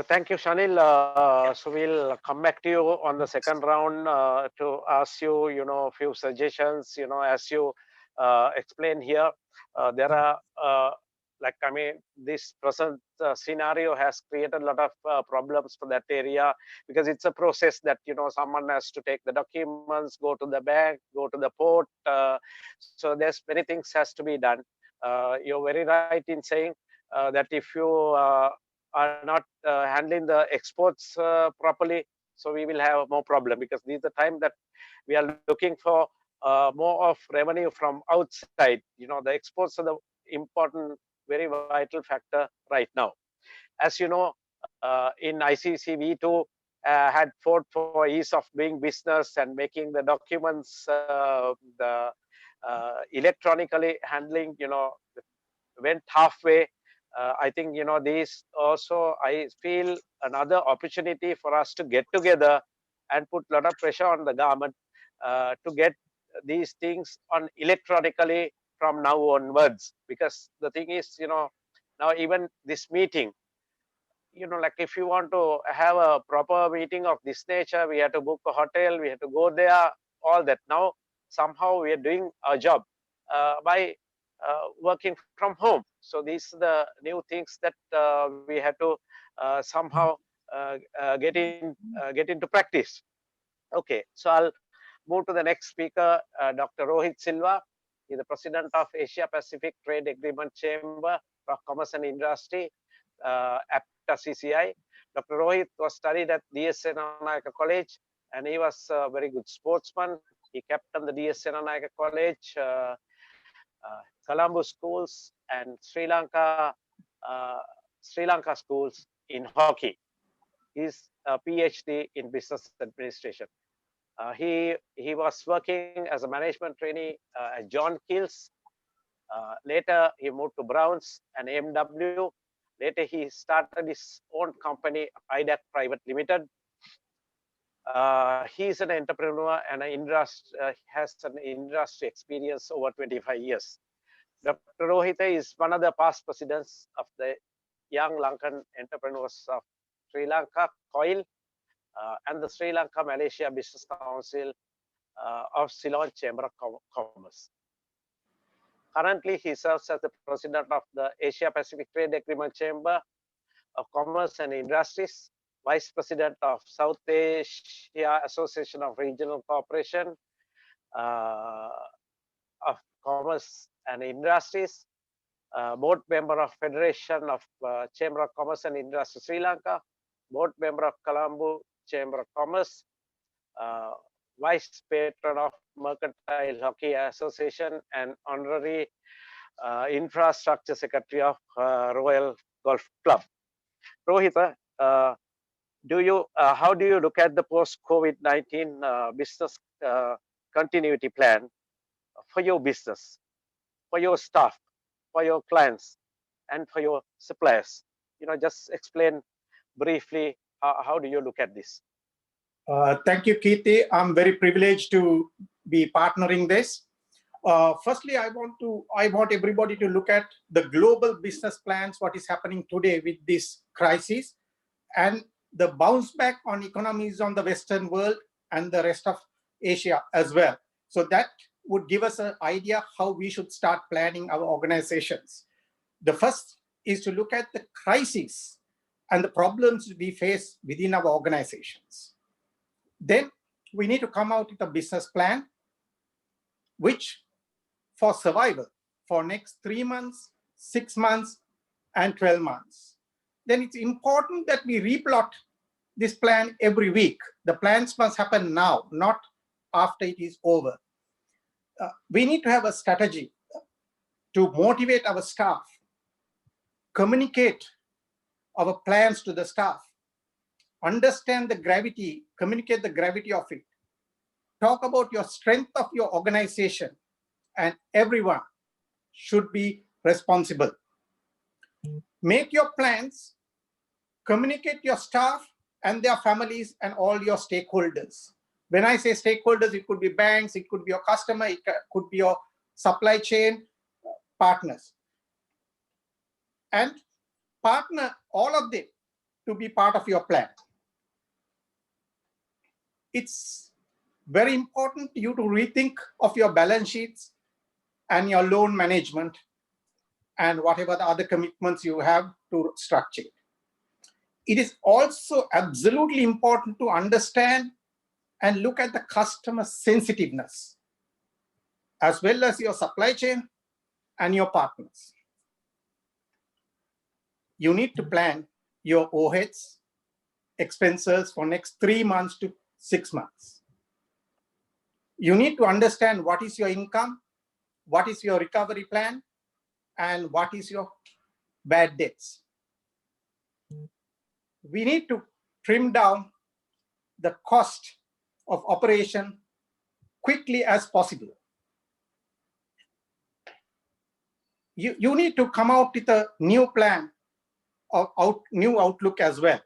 S1: Thank you, Shanil. So we'll come back to you on the second round to ask you, a few suggestions. As you explain here, there are this present scenario has created a lot of problems for that area, because it's a process that someone has to take the documents, go to the bank, go to the port. So there's many things has to be done. You're very right in saying that if you are not handling the exports properly, so we will have more problem, because this is the time that we are looking for more of revenue from outside. The exports are the important, very vital factor right now. As you know, in ICC, we too had fought for ease of doing business and making the documents, the electronically handling, went halfway. I think, these also, I feel another opportunity for us to get together and put a lot of pressure on the government to get these things on electronically from now onwards. Because the thing is, now even this meeting, like if you want to have a proper meeting of this nature, we have to book a hotel, we have to go there, all that. Now, somehow we are doing our job by working from home. So these are the new things that we have to somehow get into practice. Okay, so I'll move to the next speaker, Dr. Rohit Silva. He's the president of Asia Pacific Trade Agreement Chamber of Commerce and Industry, FCCI. Dr. Rohit was studied at DS Senanayake College, and he was a very good sportsman. He captained the DS Senanayake College, Colombo schools, and Sri Lanka schools in hockey. He's a PhD in business administration. He was working as a management trainee at John Keells. Later, he moved to Browns and MW. Later, he started his own company, IDAC Private Limited. He's an entrepreneur and has an industry experience over 25 years. Dr. Rohita is one of the past presidents of the Young Lankan Entrepreneurs of Sri Lanka, COIL, and the Sri Lanka Malaysia Business Council of Ceylon Chamber of Commerce. Currently, he serves as the president of the Asia Pacific Trade Agreement Chamber of Commerce and Industries, vice president of South Asia Association of Regional Cooperation of Commerce and Industries, board member of Federation of Chamber of Commerce and Industry Sri Lanka, board member of Colombo Chamber of Commerce, vice patron of Mercantile Hockey Association, and honorary infrastructure secretary of Royal Golf Club. Rohita, how do you look at the post-COVID-19 business continuity plan for your business, for your staff, for your clients, and for your suppliers? Just explain briefly, how do you look at this?
S2: Thank you, Kirti. I'm very privileged to be partnering this. Firstly, I want everybody to look at the global business plans, what is happening today with this crisis, and the bounce back on economies on the Western world and the rest of Asia as well. So that would give us an idea how we should start planning our organizations. The first is to look at the crisis and the problems we face within our organizations. Then we need to come out with a business plan, which for survival for next 3 months, 6 months, and 12 months. Then it's important that we replot this plan every week. The plans must happen now, not after it is over. We need to have a strategy to motivate our staff, communicate our plans to the staff, understand the gravity, communicate the gravity of it, talk about your strength of your organization, and everyone should be responsible. Make your plans, communicate your staff and their families and all your stakeholders. When I say stakeholders, it could be banks, it could be your customer, it could be your supply chain partners. And partner all of them to be part of your plan. It's very important you to rethink of your balance sheets and your loan management and whatever the other commitments you have to structure. It is also absolutely important to understand and look at the customer sensitiveness, as well as your supply chain and your partners. You need to plan your overheads, expenses for next 3 months to 6 months. You need to understand what is your income, what is your recovery plan, and what is your bad debts. We need to trim down the cost of operation quickly as possible. you need to come out with a new plan or new outlook as well.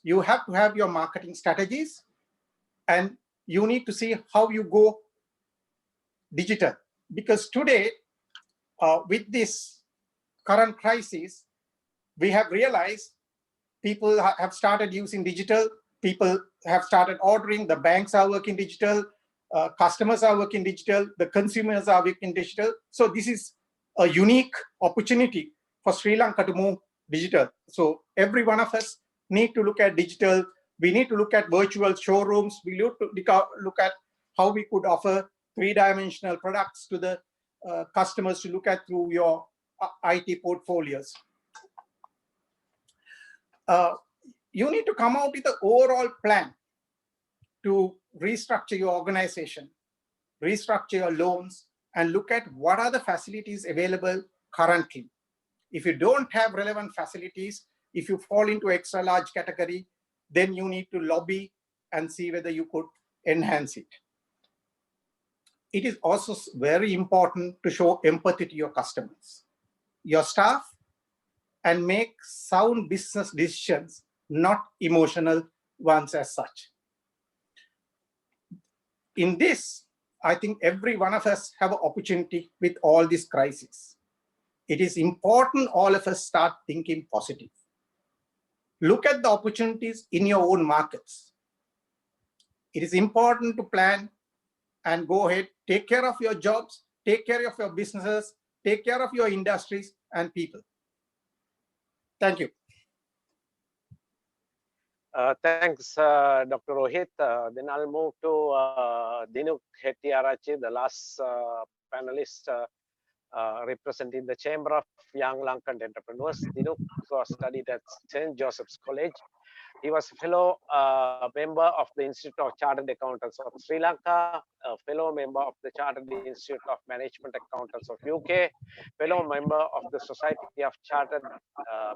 S2: You have to have your marketing strategies, and you need to see how you go digital. Because today, with this current crisis, we have realized people have started using digital, people have started ordering, the banks are working digital, customers are working digital, the consumers are working digital. So this is a unique opportunity for Sri Lanka to move digital. So every one of us need to look at digital. We need to look at virtual showrooms. We need to look at how we could offer three-dimensional products to the customers to look at through your IT portfolios. You need to come out with an overall plan to restructure your organization, restructure your loans, and look at what are the facilities available currently. If you don't have relevant facilities, if you fall into extra large category, then you need to lobby and see whether you could enhance it. It is also very important to show empathy to your customers, your staff, and make sound business decisions, not emotional ones as such. In this, I think every one of us have an opportunity with all this crisis. It is important all of us start thinking positive. Look at the opportunities in your own markets. It is important to plan and go ahead, take care of your jobs, take care of your businesses, take care of your industries and people. Thank you.
S1: Thanks, Dr. Rohit. Then I'll move to Dinuk Hettiarachchi, the last panelist representing the Chamber of Young Lankan Entrepreneurs. Dinuk studied at St. Joseph's College. He was a fellow member of the Institute of Chartered Accountants of Sri Lanka, a fellow member of the Chartered Institute of Management Accountants of UK, fellow member of the Society of Chartered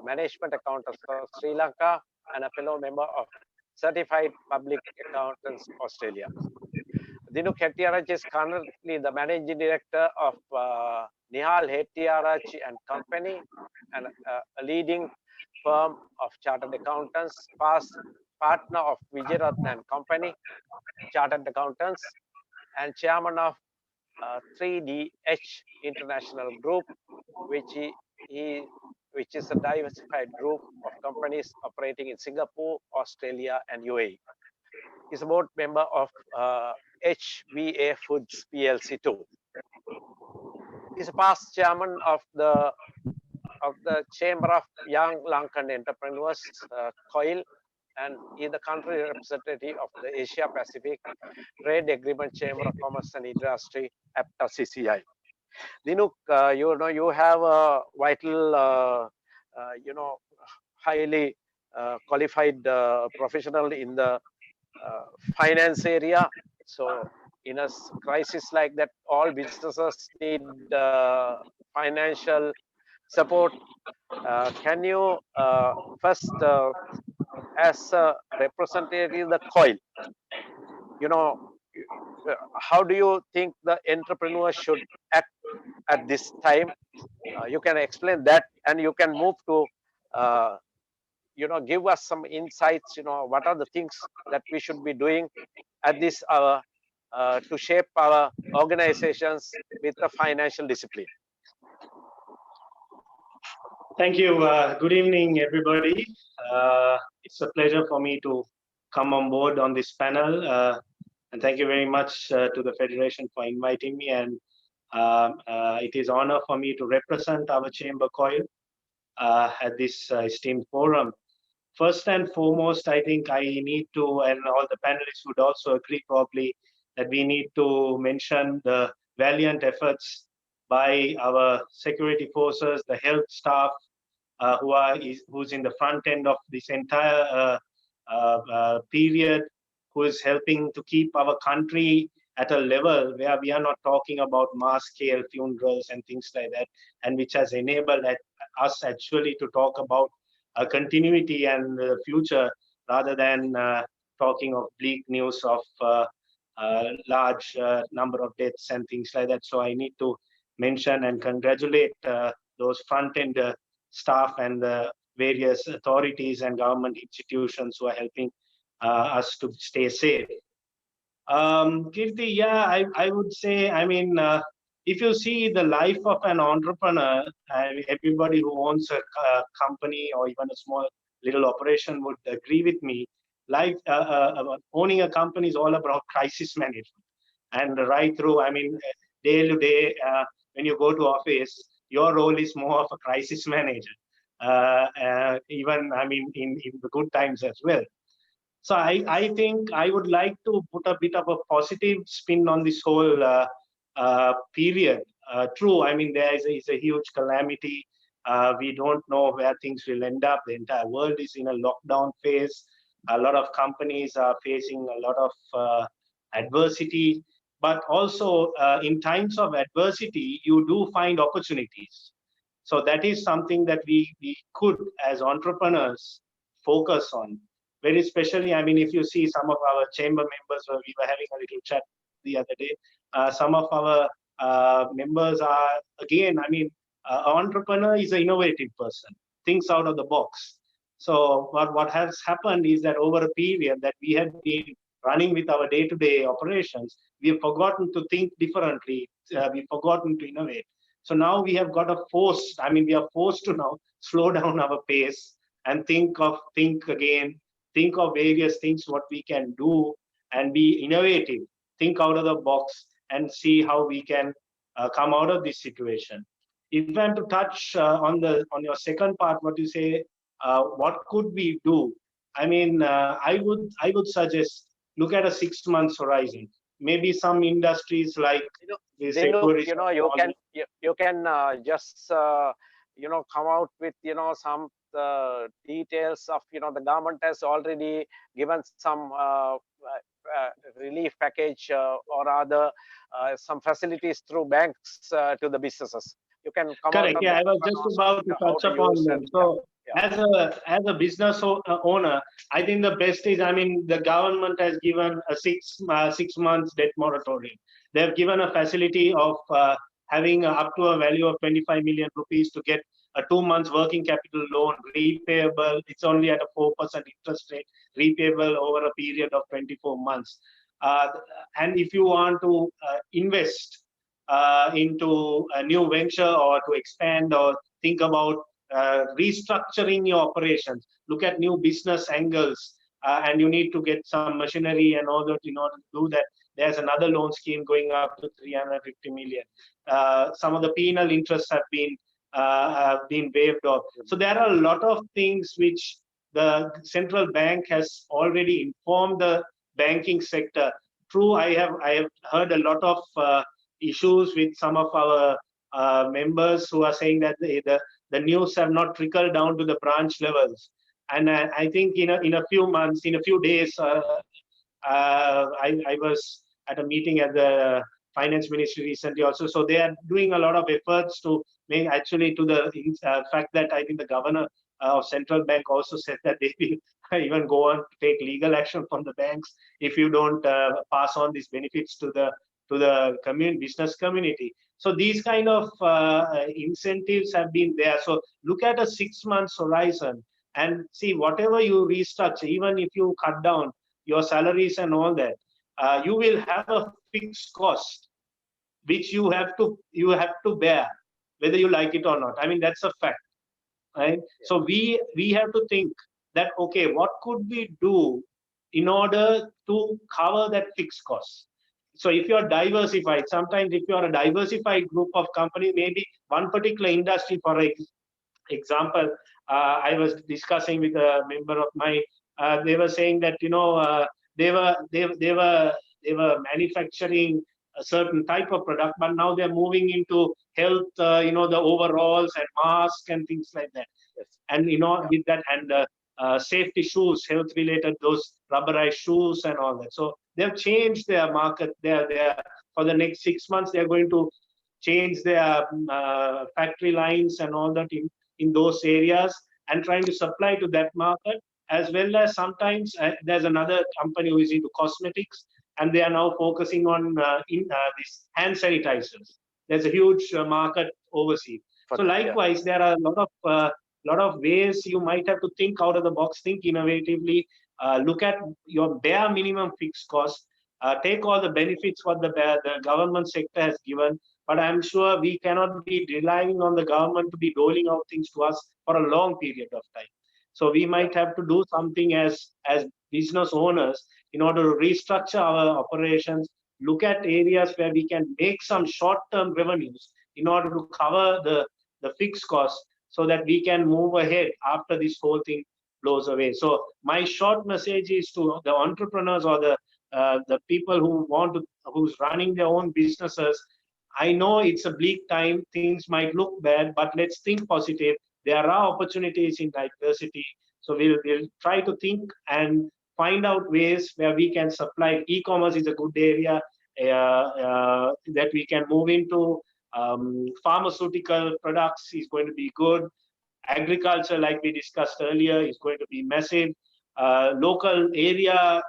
S1: Management Accountants of Sri Lanka, and a fellow member of Certified Public Accountants Australia. Dinuk Hettiarachchi is currently the managing director of Nihal Hettiarachchi and Company, and a leading firm of chartered accountants, past partner of Vijayaratna and Company, chartered accountants, and chairman of 3DH International Group, which is a diversified group of companies operating in Singapore, Australia, and UAE. He's a board member of HVA Foods PLC too. He's a past chairman of the Chamber of Young Lankan Entrepreneurs, COIL, and is the country representative of the Asia Pacific Trade Agreement Chamber of Commerce and Industry, FCCI. Dinuk, you have a vital, highly qualified professional in the finance area. So in a crisis like that, all businesses need financial support. Can you first, as a representative of the COIL, how do you think the entrepreneur should act at this time? You can explain that, and you can move to give us some insights, what are the things that we should be doing at this hour to shape our organizations with the financial discipline.
S7: Thank you. Good evening, everybody. It's a pleasure for me to come on board on this panel. And thank you very much to the Federation for inviting me. And it is an honor for me to represent our Chamber COIL at this esteemed forum. First and foremost, I think I need to, and all the panelists would also agree probably, that we need to mention the valiant efforts by our security forces, the health staff, who's in the front end of this entire period, who is helping to keep our country at a level where we are not talking about mass scale funerals and things like that, and which has enabled us actually to talk about a continuity and the future rather than talking of bleak news of large number of deaths and things like that. So I need to mention and congratulate those front-end staff and the various authorities and government institutions who are helping us to stay safe. Kirti, yeah, I would say, I mean, if you see the life of an entrepreneur, everybody who owns a company or even a small little operation would agree with me. Life, owning a company is all about crisis management. And right through, I mean, day to day, when you go to office, your role is more of a crisis manager. Even, I mean, in the good times as well. So I think I would like to put a bit of a positive spin on this whole period. True, I mean, there is a huge calamity. We don't know where things will end up. The entire world is in a lockdown phase. A lot of companies are facing a lot of adversity. But also, in times of adversity, you do find opportunities. So that is something that we could, as entrepreneurs, focus on. Very especially, I mean, if you see some of our chamber members, we were having a little chat the other day, some of our members are, again, I mean, entrepreneur is an innovative person, thinks out of the box. So what has happened is that over a period that we have been running with our day-to-day operations, we have forgotten to think differently. We've forgotten to innovate. So now we have got a forced, I mean, we are forced to now slow down our pace and think again, think of various things, what we can do and be innovative, think out of the box and see how we can come out of this situation. If I'm to touch on your second part, what you say, what could we do? I mean, I would suggest look at a 6 months horizon. Maybe some industries like
S1: you can just come out with some details of the government has already given some relief package or rather some facilities through banks to the businesses. You can come
S7: correct.
S1: out.
S7: Yeah, I was just about to touch upon them. So as a business owner, I think the best is, I mean, the government has given a 6 months debt moratorium. They have given a facility of having up to a value of 25 million rupees to get a 2 months working capital loan repayable. It's only at a 4% interest rate, repayable over a period of 24 months. And if you want to invest into a new venture or to expand or think about restructuring your operations, look at new business angles, and you need to get some machinery and all that in order to do that. There's another loan scheme going up to 350 million. Some of the penal interests have been waived off. So there are a lot of things which the central bank has already informed the banking sector. True, I have heard a lot of issues with some of our members who are saying that the news have not trickled down to the branch levels. And I think in a few months, in a few days, I was at a meeting at the finance ministry recently also. So they are doing a lot of efforts to make actually to the fact that I think the governor of central bank also said that they will even go on to take legal action from the banks if you don't pass on these benefits to the business community. So these kind of incentives have been there. So look at a 6 months horizon and see whatever you restructure, even if you cut down your salaries and all that, you will have a fixed cost which you have to bear, whether you like it or not. I mean, that's a fact, right? So we have to think that, okay, what could we do in order to cover that fixed cost? So if you're diversified, sometimes if you're a diversified group of companies, maybe one particular industry, for example, I was discussing with a member of mine. They were saying that they were manufacturing a certain type of product, but now they're moving into health, the overalls and masks and things like that. Yes. And with that and safety shoes, health related, those rubberized shoes and all that. So they've changed their market. They're for the next 6 months, they're going to change their factory lines and all that in those areas and trying to supply to that market, as well as sometimes there's another company who is into cosmetics and they are now focusing on these hand sanitizers. there's a huge market overseas. So likewise, there are a lot of ways you might have to think out of the box, think innovatively, look at your bare minimum fixed cost, take all the benefits what the government sector has given. But I'm sure we cannot be relying on the government to be rolling out things to us for a long period of time. So we might have to do something as business owners in order to restructure our operations, look at areas where we can make some short-term revenues in order to cover the fixed costs so that we can move ahead after this whole thing blows away. So my short message is to the entrepreneurs or the people who's running their own businesses. I know it's a bleak time, things might look bad, but let's think positive. There are opportunities in diversity. So we'll try to think and find out ways where we can supply. E-commerce is a good area that we can move into. Pharmaceutical products is going to be good. Agriculture, like we discussed earlier, is going to be massive. Local area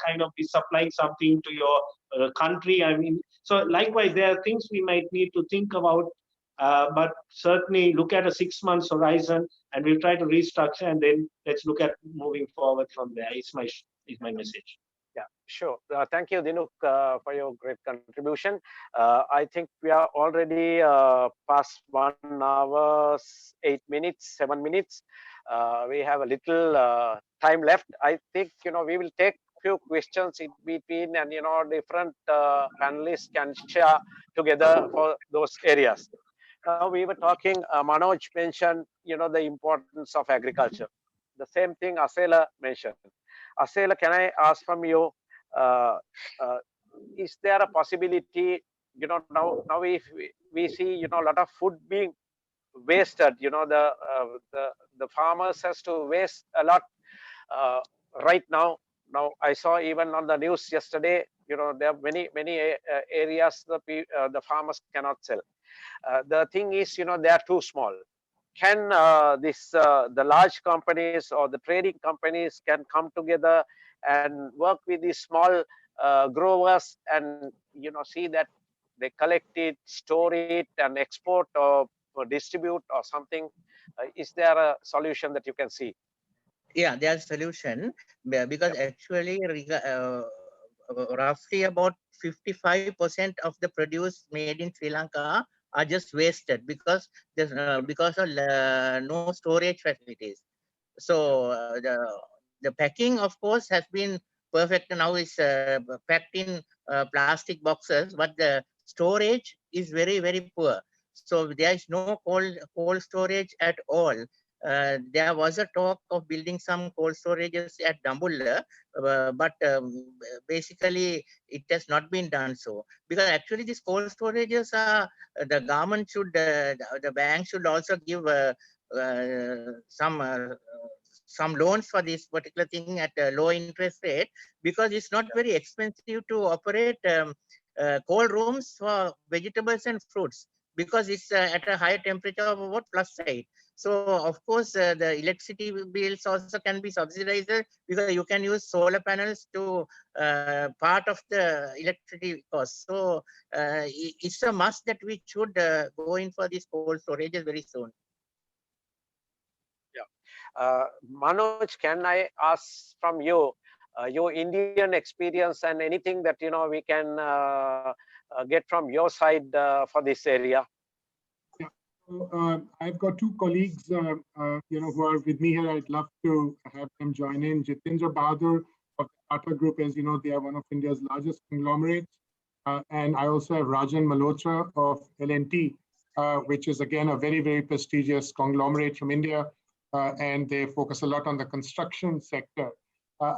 S7: kind of be supplying something to your country. I mean, so likewise, there are things we might need to think about, but certainly look at a 6 months horizon, and we'll try to restructure, and then let's look at moving forward from there. Is my message.
S1: Yeah, sure. Thank you, Dinuk, for your great contribution. I think we are already past 1 hour, 8 minutes, 7 minutes. We have a little time left. I think, we will take few questions in between, and, different panelists can share together for those areas. Now we were talking, Manoj mentioned, the importance of agriculture. The same thing Asela mentioned. Asela, can I ask from you, is there a possibility, now if we see, a lot of food being wasted, the farmers has to waste a lot right now. Now I saw even on the news yesterday, there are many areas the farmers cannot sell. The thing is, they are too small. Can the large companies or the trading companies can come together and work with these small growers and see that they collect it, store it, and export or distribute or something? Is there a solution that you can see?
S5: Yeah, there's a solution, because actually roughly about 55% of the produce made in Sri Lanka are just wasted because of no storage facilities. So the packing, of course, has been perfect. Now it's packed in plastic boxes, but the storage is very, very poor. So there is no cold storage at all. There was a talk of building some cold storages at Dambulla, but basically it has not been done so, because actually these cold storages are, the government should, the bank should also give some loans for this particular thing at a low interest rate, because it's not very expensive to operate cold rooms for vegetables and fruits, because it's at a higher temperature of about +8. So of course the electricity bills also can be subsidized, because you can use solar panels to part of the electricity cost. So it's a must that we should go in for these cold storages very soon.
S1: Manoj, can I ask from you your Indian experience and anything that we can get from your side for this area?
S3: Yeah. So, I've got two colleagues, who are with me here. I'd love to have them join in. Jitendra Bahadur of the Tata Group, as you know, they are one of India's largest conglomerates. And I also have Rajan Malhotra of L&T, which is again a very, very prestigious conglomerate from India. And they focus a lot on the construction sector.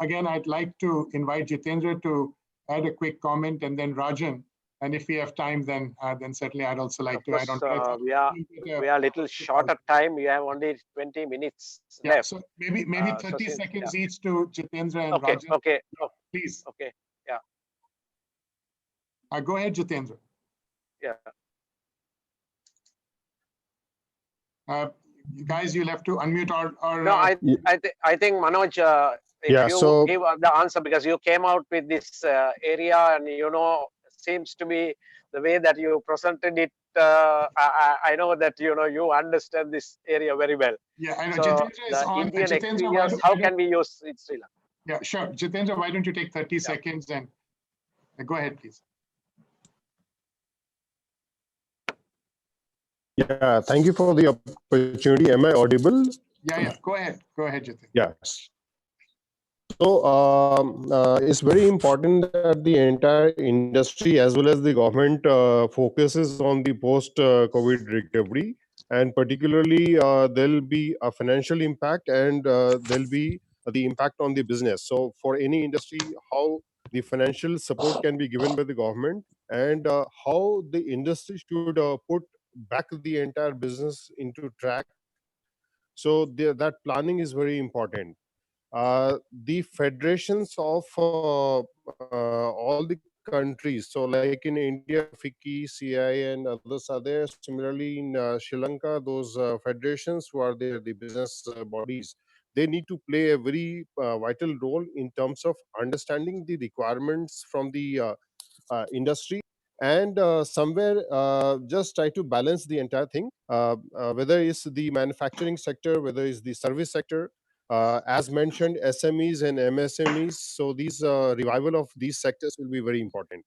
S3: Again, I'd like to invite Jitendra to add a quick comment, and then Rajan. And if we have time, then certainly I'd also like to add on.
S1: We are a little short of time. We have only 20 minutes left.
S3: So maybe 30 seconds each to Jitendra and Rajan.
S1: Okay.
S3: Please.
S1: Okay. Yeah.
S3: Go ahead, Jitendra.
S1: Yeah.
S3: Guys, you'll have to unmute our
S1: No, I think Manoj, if you give the answer, because you came out with this area and seems to be the way that you presented it. I know that you understand this area very well.
S3: Yeah, I know.
S1: So
S3: Jitendra is
S1: the
S3: on.
S1: Indian
S3: Jitendra,
S1: experience, how can we use in Sri Lanka?
S3: Yeah, sure. Jitendra, why don't you take 30 seconds and go ahead, please.
S8: Yeah, thank you for the opportunity. Am I audible?
S3: Yeah. Go ahead, Jitendra.
S8: Yes. So it's very important that the entire industry as well as the government focuses on the post-COVID recovery, and particularly there'll be a financial impact and there'll be the impact on the business. So for any industry, how the financial support can be given by the government, and how the industry should put back the entire business into track. So that planning is very important. The federations of all the countries, so like in India, FICCI, CI, and others are there. Similarly, in Sri Lanka, those federations who are there, the business bodies, they need to play a very vital role in terms of understanding the requirements from the industry, and somewhere just try to balance the entire thing, whether it's the manufacturing sector, whether it's the service sector, as mentioned, SMEs and MSMEs. So these revival of these sectors will be very important.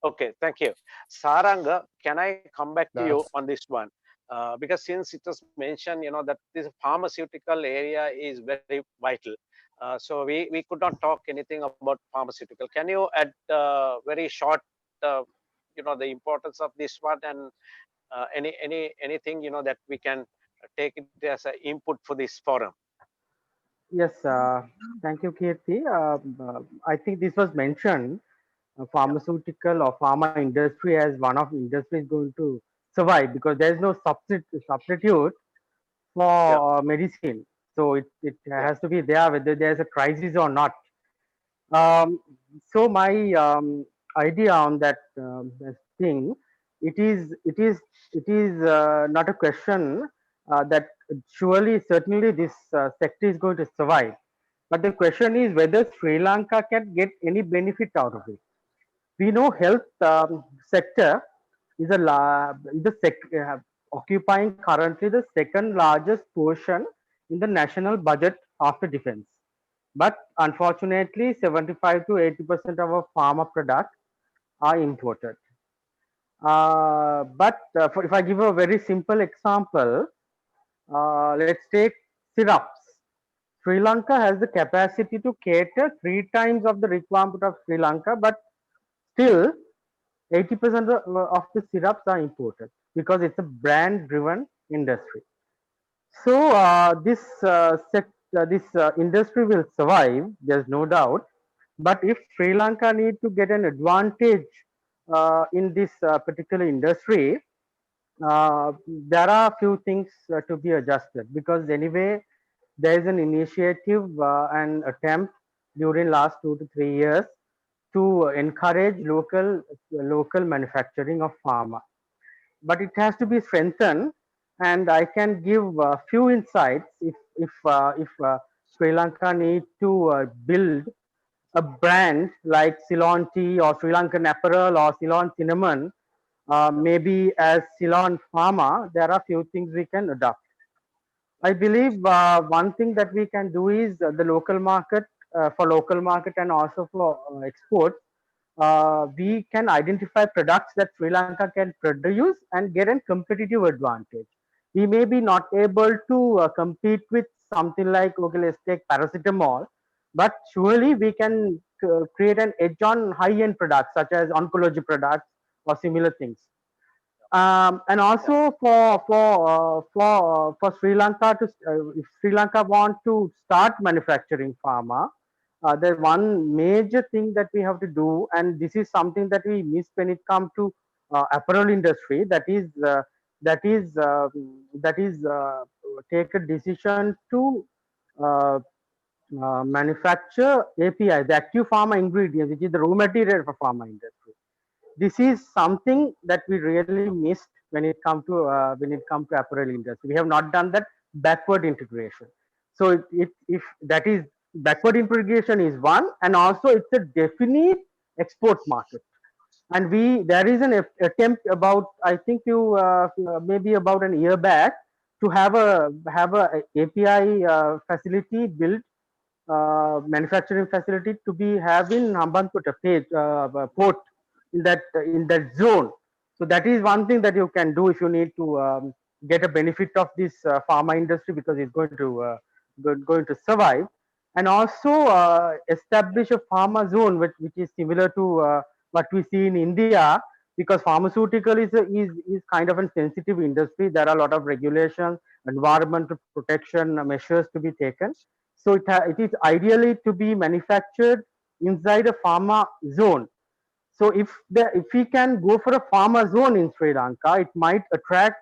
S1: Okay, thank you. Saranga, can I come back to you
S8: That's
S1: on this one? Because since it was mentioned, that this pharmaceutical area is very vital. So we could not talk anything about pharmaceutical. Can you add very short, the importance of this one, and anything, that we can take it as an input for this forum?
S6: Yes, thank you, Kirti. I think this was mentioned, pharmaceutical or pharma industry as one of industries going to survive, because there is no substitute
S1: Yeah,
S6: for medicine. So it
S1: yeah,
S6: has to be there whether there's a crisis or not. Um, so my idea on that thing, it is not a question that surely certainly this sector is going to survive. But the question is whether Sri Lanka can get any benefit out of it. We know health sector is occupying currently the second largest portion in the national budget after defense. But unfortunately, 75 to 80% of our pharma products are imported. If I give a very simple example, let's take syrups. Sri Lanka has the capacity to cater 3 times of the requirement of Sri Lanka, but still 80% of the syrups are imported because it's a brand driven industry. So this industry will survive, there's no doubt. But if Sri Lanka need to get an advantage in this particular industry, there are a few things to be adjusted, because anyway there is an initiative and attempt during last 2 to 3 years to encourage local manufacturing of pharma, but it has to be strengthened. And I can give a few insights. If Sri Lanka need to build a brand like Ceylon tea or Sri Lankan apparel or Ceylon cinnamon, maybe as Ceylon pharma, there are few things we can adopt. I believe one thing that we can do is the local market, for local market and also for export. We can identify products that Sri Lanka can produce and get a competitive advantage. We may be not able to compete with something like, okay, let's take paracetamol, but surely we can create an edge on high-end products such as oncology products or similar things. And also for Sri Lanka to if Sri Lanka want to start manufacturing pharma, there's one major thing that we have to do, and this is something that we miss when it comes to apparel industry. That is uh, that is take a decision to uh, manufacture API, the active pharma ingredient, which is the raw material for pharma industry. This is something that we really missed when it comes to apparel industry. We have not done that backward integration. So if that is backward integration is one, and also it's a definite export market. And there is an attempt about, I think maybe about an year back, to have a API facility built, manufacturing facility to be have in Hambantota port, in that zone. So that is one thing that you can do if you need to get a benefit of this pharma industry, because it's going to survive. And also establish a pharma zone which is similar to what we see in India, because pharmaceutical is kind of a sensitive industry. There are a lot of regulations, environmental protection measures to be taken. So it is ideally to be manufactured inside a pharma zone. So if we can go for a pharma zone in Sri Lanka, it might attract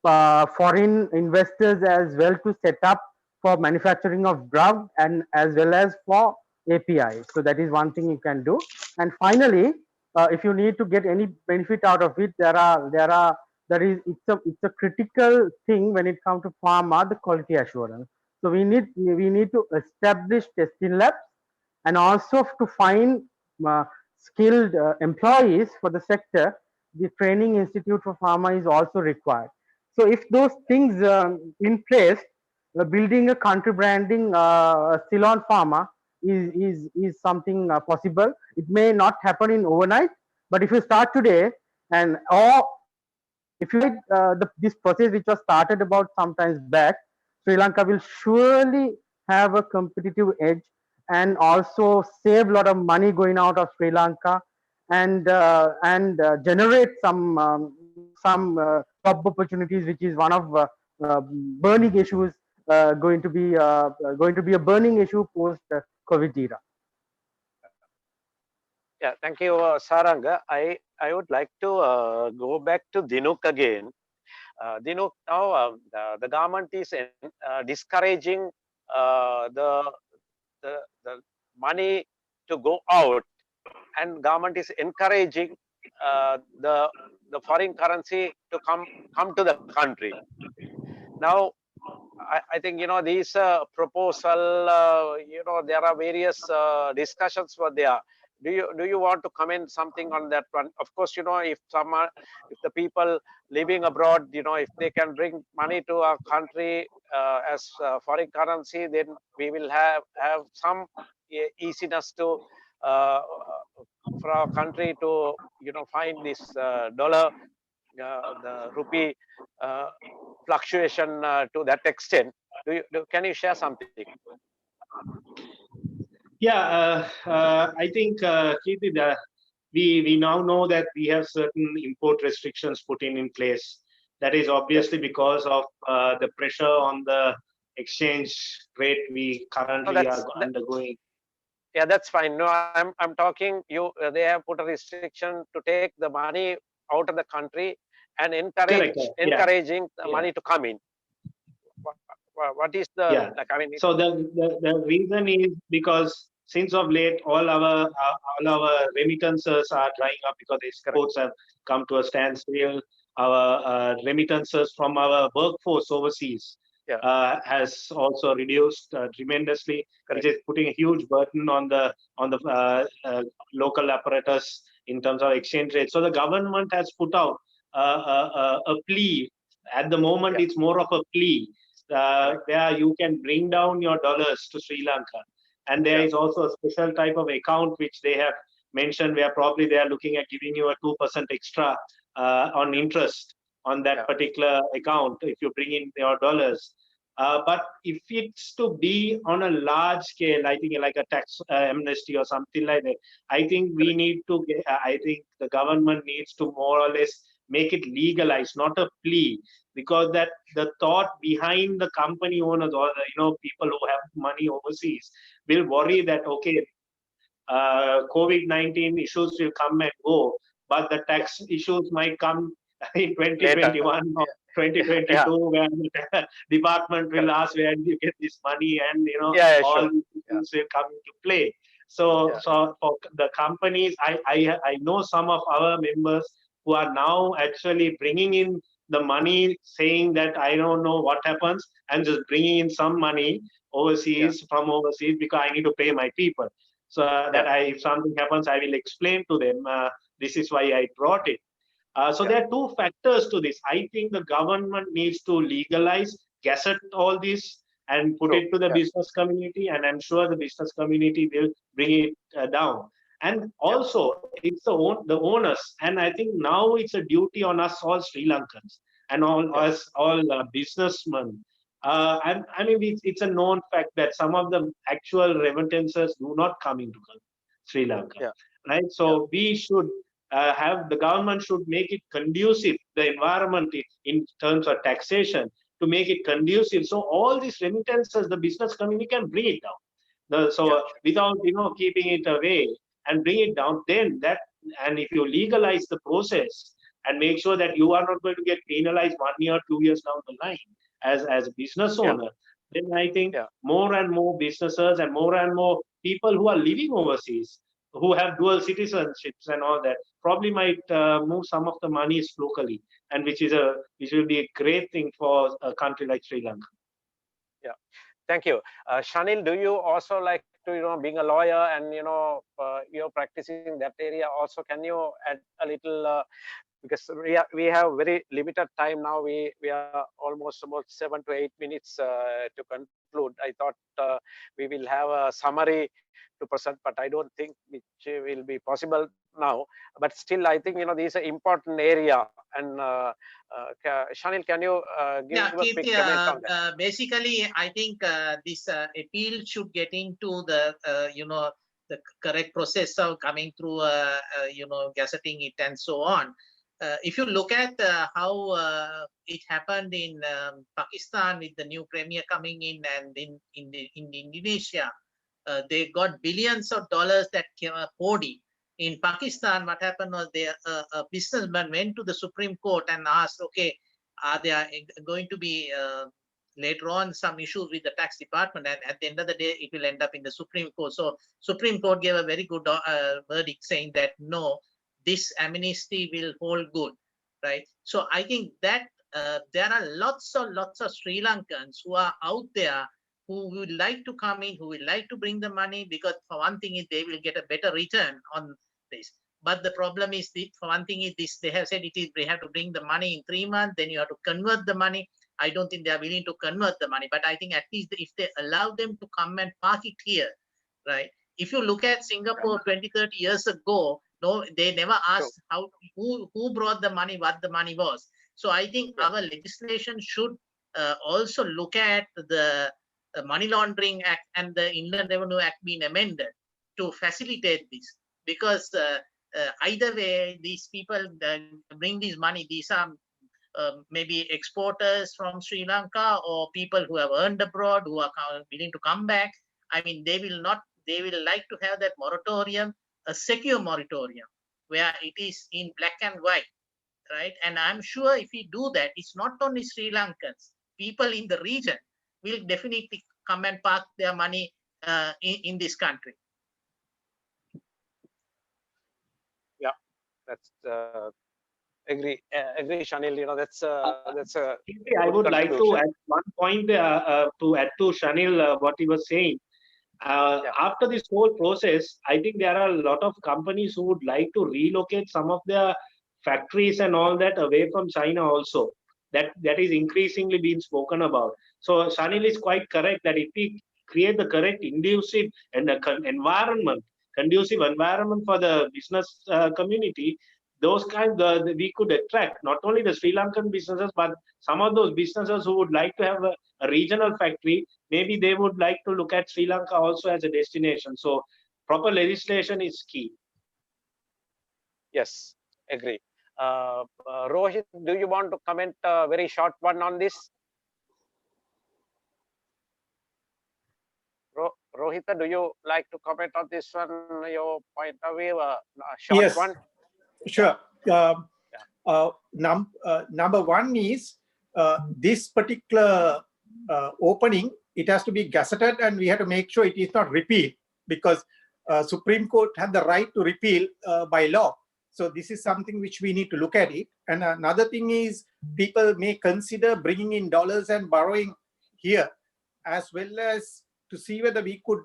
S6: foreign investors as well to set up for manufacturing of drug and as well as for API. So that is one thing you can do. And finally, if you need to get any benefit out of it, it's a critical thing when it comes to pharma, the quality assurance. So we need to establish testing labs, and also to find uh, skilled employees for the sector. The training institute for pharma is also required. So if those things in place, building a country branding Ceylon Pharma is something possible. It may not happen in overnight, but if you start today, and or if you this process which was started about sometimes back, Sri Lanka will surely have a competitive edge, and also save a lot of money going out of Sri Lanka, and generate some job opportunities, which is one of burning issues, going to be a burning issue post COVID era.
S1: Yeah, thank you, Saranga. I would like to go back to Dinuk again. Dinuk, now the government is discouraging the money to go out, and government is encouraging the foreign currency to come to the country. Now, I think these proposal. There are various discussions were there. Do you want to comment something on that one? Of course, if the people living abroad, if they can bring money to our country as foreign currency, then we will have some easiness to for our country to find this dollar, the rupee fluctuation to that extent. Can you share something?
S7: Yeah, I think, Kirti, we now know that we have certain import restrictions put in place. That is obviously because of the pressure on the exchange rate we currently are undergoing.
S1: Yeah, that's fine. No, I'm talking. They have put a restriction to take the money out of the country and encouraging the money to come in. What is the
S7: So the reason is because since of late all our remittances are drying up because the exports have come to a standstill. Our remittances from our workforce overseas has also reduced tremendously, which is putting a huge burden on the local apparatus in terms of exchange rate. So the government has put out a plea. At the moment, it's more of a plea where you can bring down your dollars to Sri Lanka. And there is also a special type of account which they have mentioned where probably they are looking at giving you a 2% extra on interest on that particular account if you bring in your dollars. But if it's to be on a large scale, I think like a tax amnesty or something like that, I think we need to I think the government needs to more or less make it legalized, not a plea, because that the thought behind the company owners or people who have money overseas will worry that COVID-19 issues will come and go, but the tax issues might come in 2021 or 2022 where the department will ask where do you get this money, and all these things will come into play. So for the companies, I know some of our members who are now actually bringing in the money, saying that I don't know what happens, and just bringing in some money overseas from overseas because I need to pay my people. So that if something happens, I will explain to them. This is why I brought it. So there are two factors to this. I think the government needs to legalize, gazette all this, and put it to the business community, and I'm sure the business community will bring it down. And also, it's the owners, and I think now it's a duty on us all Sri Lankans and all businessmen. I mean, it's a known fact that some of the actual remittances do not come into Sri Lanka, right? So we should have the government should make it conducive, the environment in terms of taxation, to make it conducive. So all these remittances, the business community can bring it down. Without keeping it away and bring it down, then that, and if you legalize the process and make sure that you are not going to get penalized 1 year, 2 years down the line as a business owner, then I think more and more businesses and more people who are living overseas, who have dual citizenships and all that, probably might move some of the monies locally, and which will be a great thing for a country like Sri Lanka.
S1: Yeah, thank you. Shanil, do you also like to, being a lawyer and, you're practicing in that area also, can you add a little, because we have very limited time now. We are almost about 7 to 8 minutes to conclude. I thought we will have a summary to present, but I don't think which will be possible now. But still, I think these are important area. And Shanil, can you give a quick comment on that?
S9: Basically, I think this appeal should get into the the correct process of coming through gazetting it and so on. If you look at how it happened in Pakistan with the new premier coming in, and in Indonesia, they got billions of dollars that came poured in. In Pakistan, what happened was a businessman went to the Supreme Court and asked, okay, are there going to be later on some issues with the tax department, and at the end of the day, it will end up in the Supreme Court. So Supreme Court gave a very good verdict saying that no, this amnesty will hold good, right? So I think that there are lots of Sri Lankans who are out there who would like to come in, who would like to bring the money, because for one thing is they will get a better return on this. But the problem is, for one thing is this, they have said they have to bring the money in 3 months, then you have to convert the money. I don't think they are willing to convert the money, but I think at least if they allow them to come and park it here, right? If you look at Singapore 20, 30 years ago, no, they never asked who brought the money, what the money was. So I think our legislation should also look at the Money Laundering Act and the Inland Revenue Act being amended to facilitate this, because either way, these people bring this money. These are maybe exporters from Sri Lanka or people who have earned abroad who are willing to come back. I mean, they will like to have that moratorium, a secure moratorium, where it is in black and white, right? And I'm sure if we do that, it's not only Sri Lankans, people in the region will definitely come and park their money in this country.
S1: Yeah, that's agree, Shanil. That's a.
S7: I would like to add one point to add to Shanil what he was saying. After this whole process, I think there are a lot of companies who would like to relocate some of their factories and all that away from China also. That is increasingly being spoken about. So Shanil is quite correct that if we create the correct conducive environment for the business community, those kinds we could attract not only the Sri Lankan businesses, but some of those businesses who would like to have a regional factory. Maybe they would like to look at Sri Lanka also as a destination. So proper legislation is key.
S1: Yes, agree. Rohit, do you want to comment a very short one on this? Rohita, do you like to comment on this one, your point of view, a short one?
S2: Sure. Number one is this particular opening, it has to be gazetted, and we have to make sure it is not repealed, because Supreme Court had the right to repeal by law. So this is something which we need to look at it. And another thing is, people may consider bringing in dollars and borrowing here, as well as to see whether we could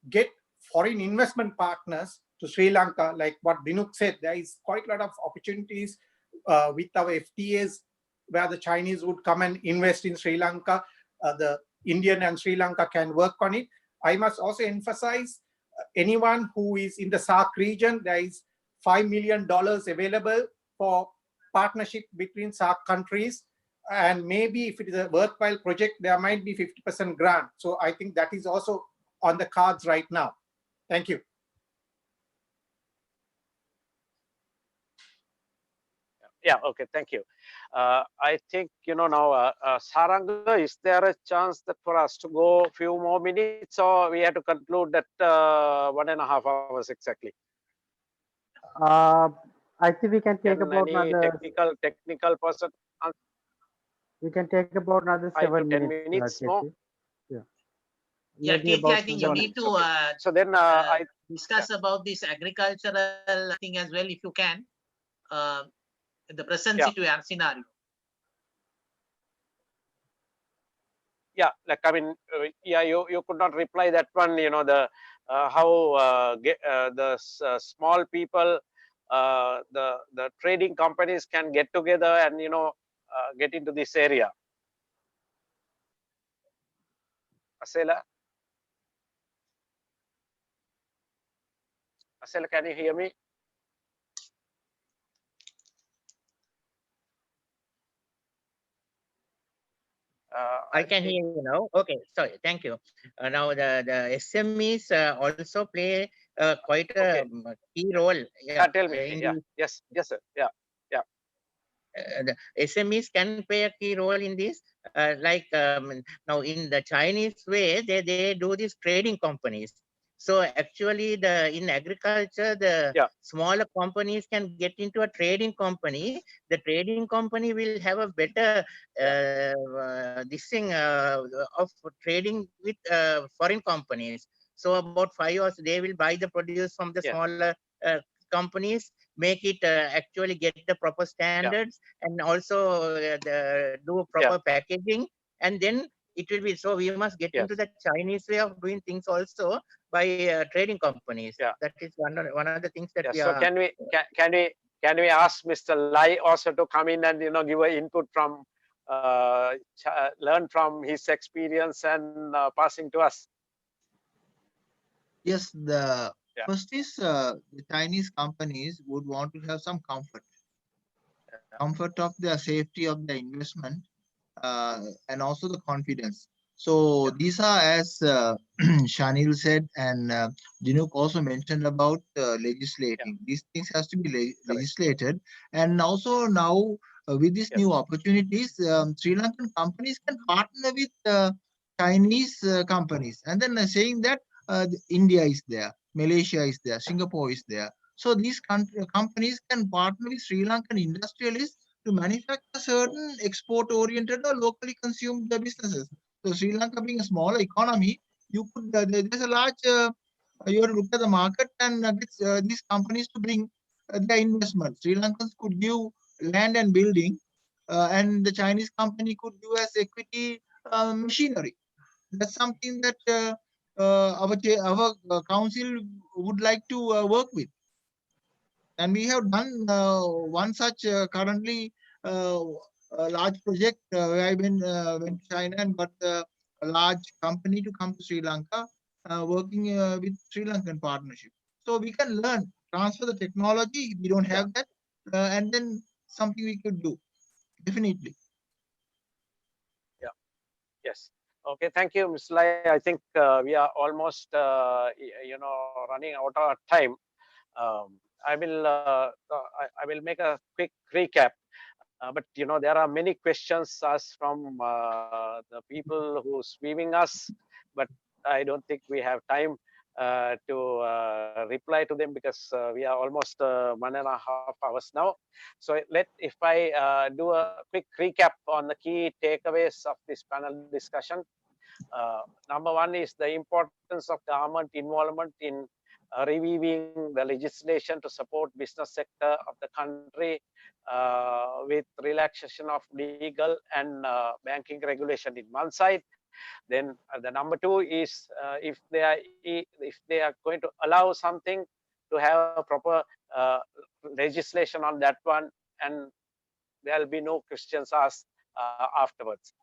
S2: get foreign investment partners to Sri Lanka, like what Dinuk said, there is quite a lot of opportunities with our FTAs where the Chinese would come and invest in Sri Lanka. The Indian and Sri Lanka can work on it. I must also emphasize anyone who is in the SAARC region, there is $5 million available for partnership between SAARC countries. And maybe if it is a worthwhile project, there might be 50% grant. So I think that is also on the cards right now. Thank you.
S1: Yeah, okay, thank you. I think, now, Saranga, is there a chance that for us to go a few more minutes, or we have to conclude that 1.5 hours exactly?
S6: I think we can take
S1: Can
S6: about
S1: any
S6: another.
S1: technical person
S6: We can take about another
S1: 5 to
S6: 7
S1: 10
S6: minutes.
S1: minutes more?
S6: Yeah.
S9: Yeah,
S6: Maybe
S9: Katie, I
S6: about
S9: think you
S6: 1
S9: need to
S1: Okay. So then I
S9: discuss about this agricultural thing as well, if you can, the present
S1: Yeah.
S9: situation scenario.
S1: yeah, like I mean, yeah, you could not reply that one. The how the small people, the trading companies can get together and get into this area. Asela, can you hear me?
S5: I can hear you now. Okay, sorry, thank you. Now the SMEs also play quite a
S1: Okay.
S5: key role. Yeah,
S1: Tell me.
S5: in
S1: Yeah. Yes, sir. Yeah.
S5: the SMEs can play a key role in this. Like now in the Chinese way, they do these trading companies. So actually, in agriculture, the
S1: Yeah.
S5: smaller companies can get into a trading company. The trading company will have a better this thing of trading with foreign companies. So about 5 years, they will buy the produce from the
S1: Yeah.
S5: smaller companies, make it actually get the proper standards, and also do proper packaging, and then it will be. So we must get into the Chinese way of doing things also by trading companies.
S1: Yeah.
S5: That is one of the things that we
S1: So
S5: are.
S1: can we ask Mr. Lai also to come in and give an input from learn from his experience and passing to us?
S4: Yes, the
S1: Yeah.
S4: first is the Chinese companies would want to have some comfort of the safety of the investment, and also the confidence. So these are, as Shanil said, and Dinuk also mentioned about legislating. These things has to be legislated, and also now with these new opportunities, Sri Lankan companies can partner with Chinese companies, and then saying that India is there, Malaysia is there, Singapore is there. So these companies can partner with Sri Lankan industrialists to manufacture certain export-oriented or locally consumed businesses. So Sri Lanka being a smaller economy, you could there's a large you have to look at the market and get these companies to bring their investment. Sri Lankans could give land and building, and the Chinese company could give as equity machinery. That's something that our council would like to work with. And we have done one such currently a large project where I went to China and got a large company to come to Sri Lanka, working with Sri Lankan partnership. So we can learn, transfer the technology. We don't have that, and then something we could do, definitely.
S1: Yeah. Yes. Okay. Thank you, Mr. Lai. I think we are almost running out of time. I will make a quick recap. But there are many questions asked from the people who's viewing us, but I don't think we have time to reply to them because we are almost 1.5 hours now. So if I do a quick recap on the key takeaways of this panel discussion. Number one is the importance of government involvement in reviewing the legislation to support business sector of the country with relaxation of legal and banking regulation in one side, Then the number two is if they are going to allow something, to have a proper legislation on that one, and there'll be no questions asked afterwards.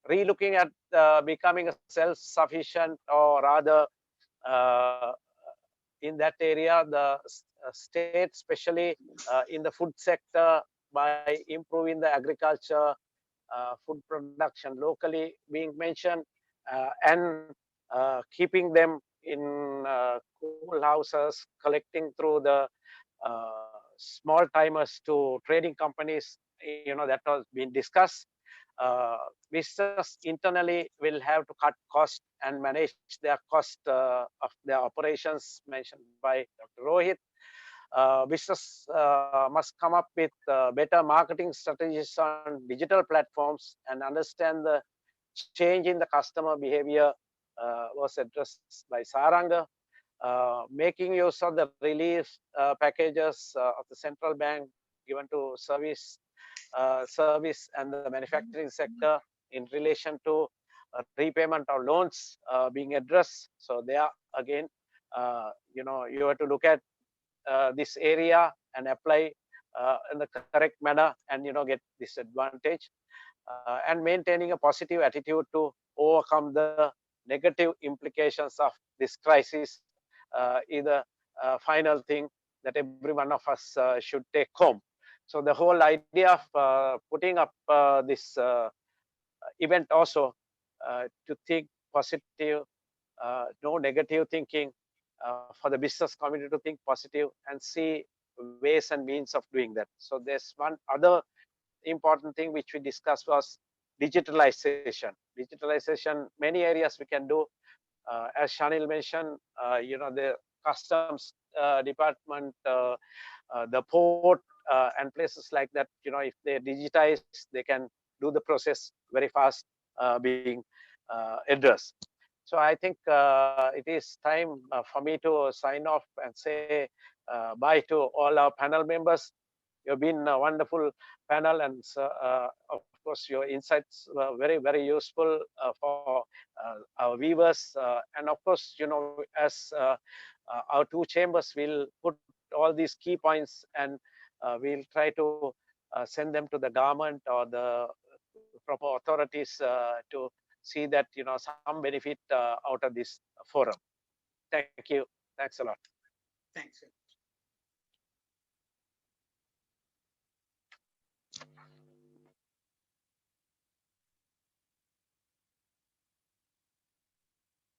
S1: Relooking at becoming a self-sufficient, or rather in that area, the state, especially in the food sector, by improving the agriculture, food production locally being mentioned, and keeping them in cool houses, collecting through the small timers to trading companies, that was being discussed. Business internally will have to cut cost and manage their cost of their operations, mentioned by Dr. Rohit. Business must come up with better marketing strategies on digital platforms and understand the change in the customer behavior was addressed by Saranga. Making use of the relief packages of the central bank given to service and the manufacturing sector in relation to repayment of loans being addressed. So there again, you have to look at this area and apply in the correct manner, and get this advantage, and maintaining a positive attitude to overcome the negative implications of this crisis is the final thing that every one of us should take home. So the whole idea of putting up this event also to think positive, no negative thinking, for the business community to think positive and see ways and means of doing that. So there's one other important thing which we discussed was digitalization. Digitalization, many areas we can do. As Shanil mentioned, the customs department, the port, and places like that, if they digitize, they can do the process very fast being addressed. So I think it is time for me to sign off and say bye to all our panel members. You've been a wonderful panel, and of course your insights were very, very useful for our viewers. And of course, as our two chambers will put all these key points, and we'll try to send them to the government or the proper authorities to see that some benefit out of this forum. Thank you. Thanks a lot.
S9: Thanks.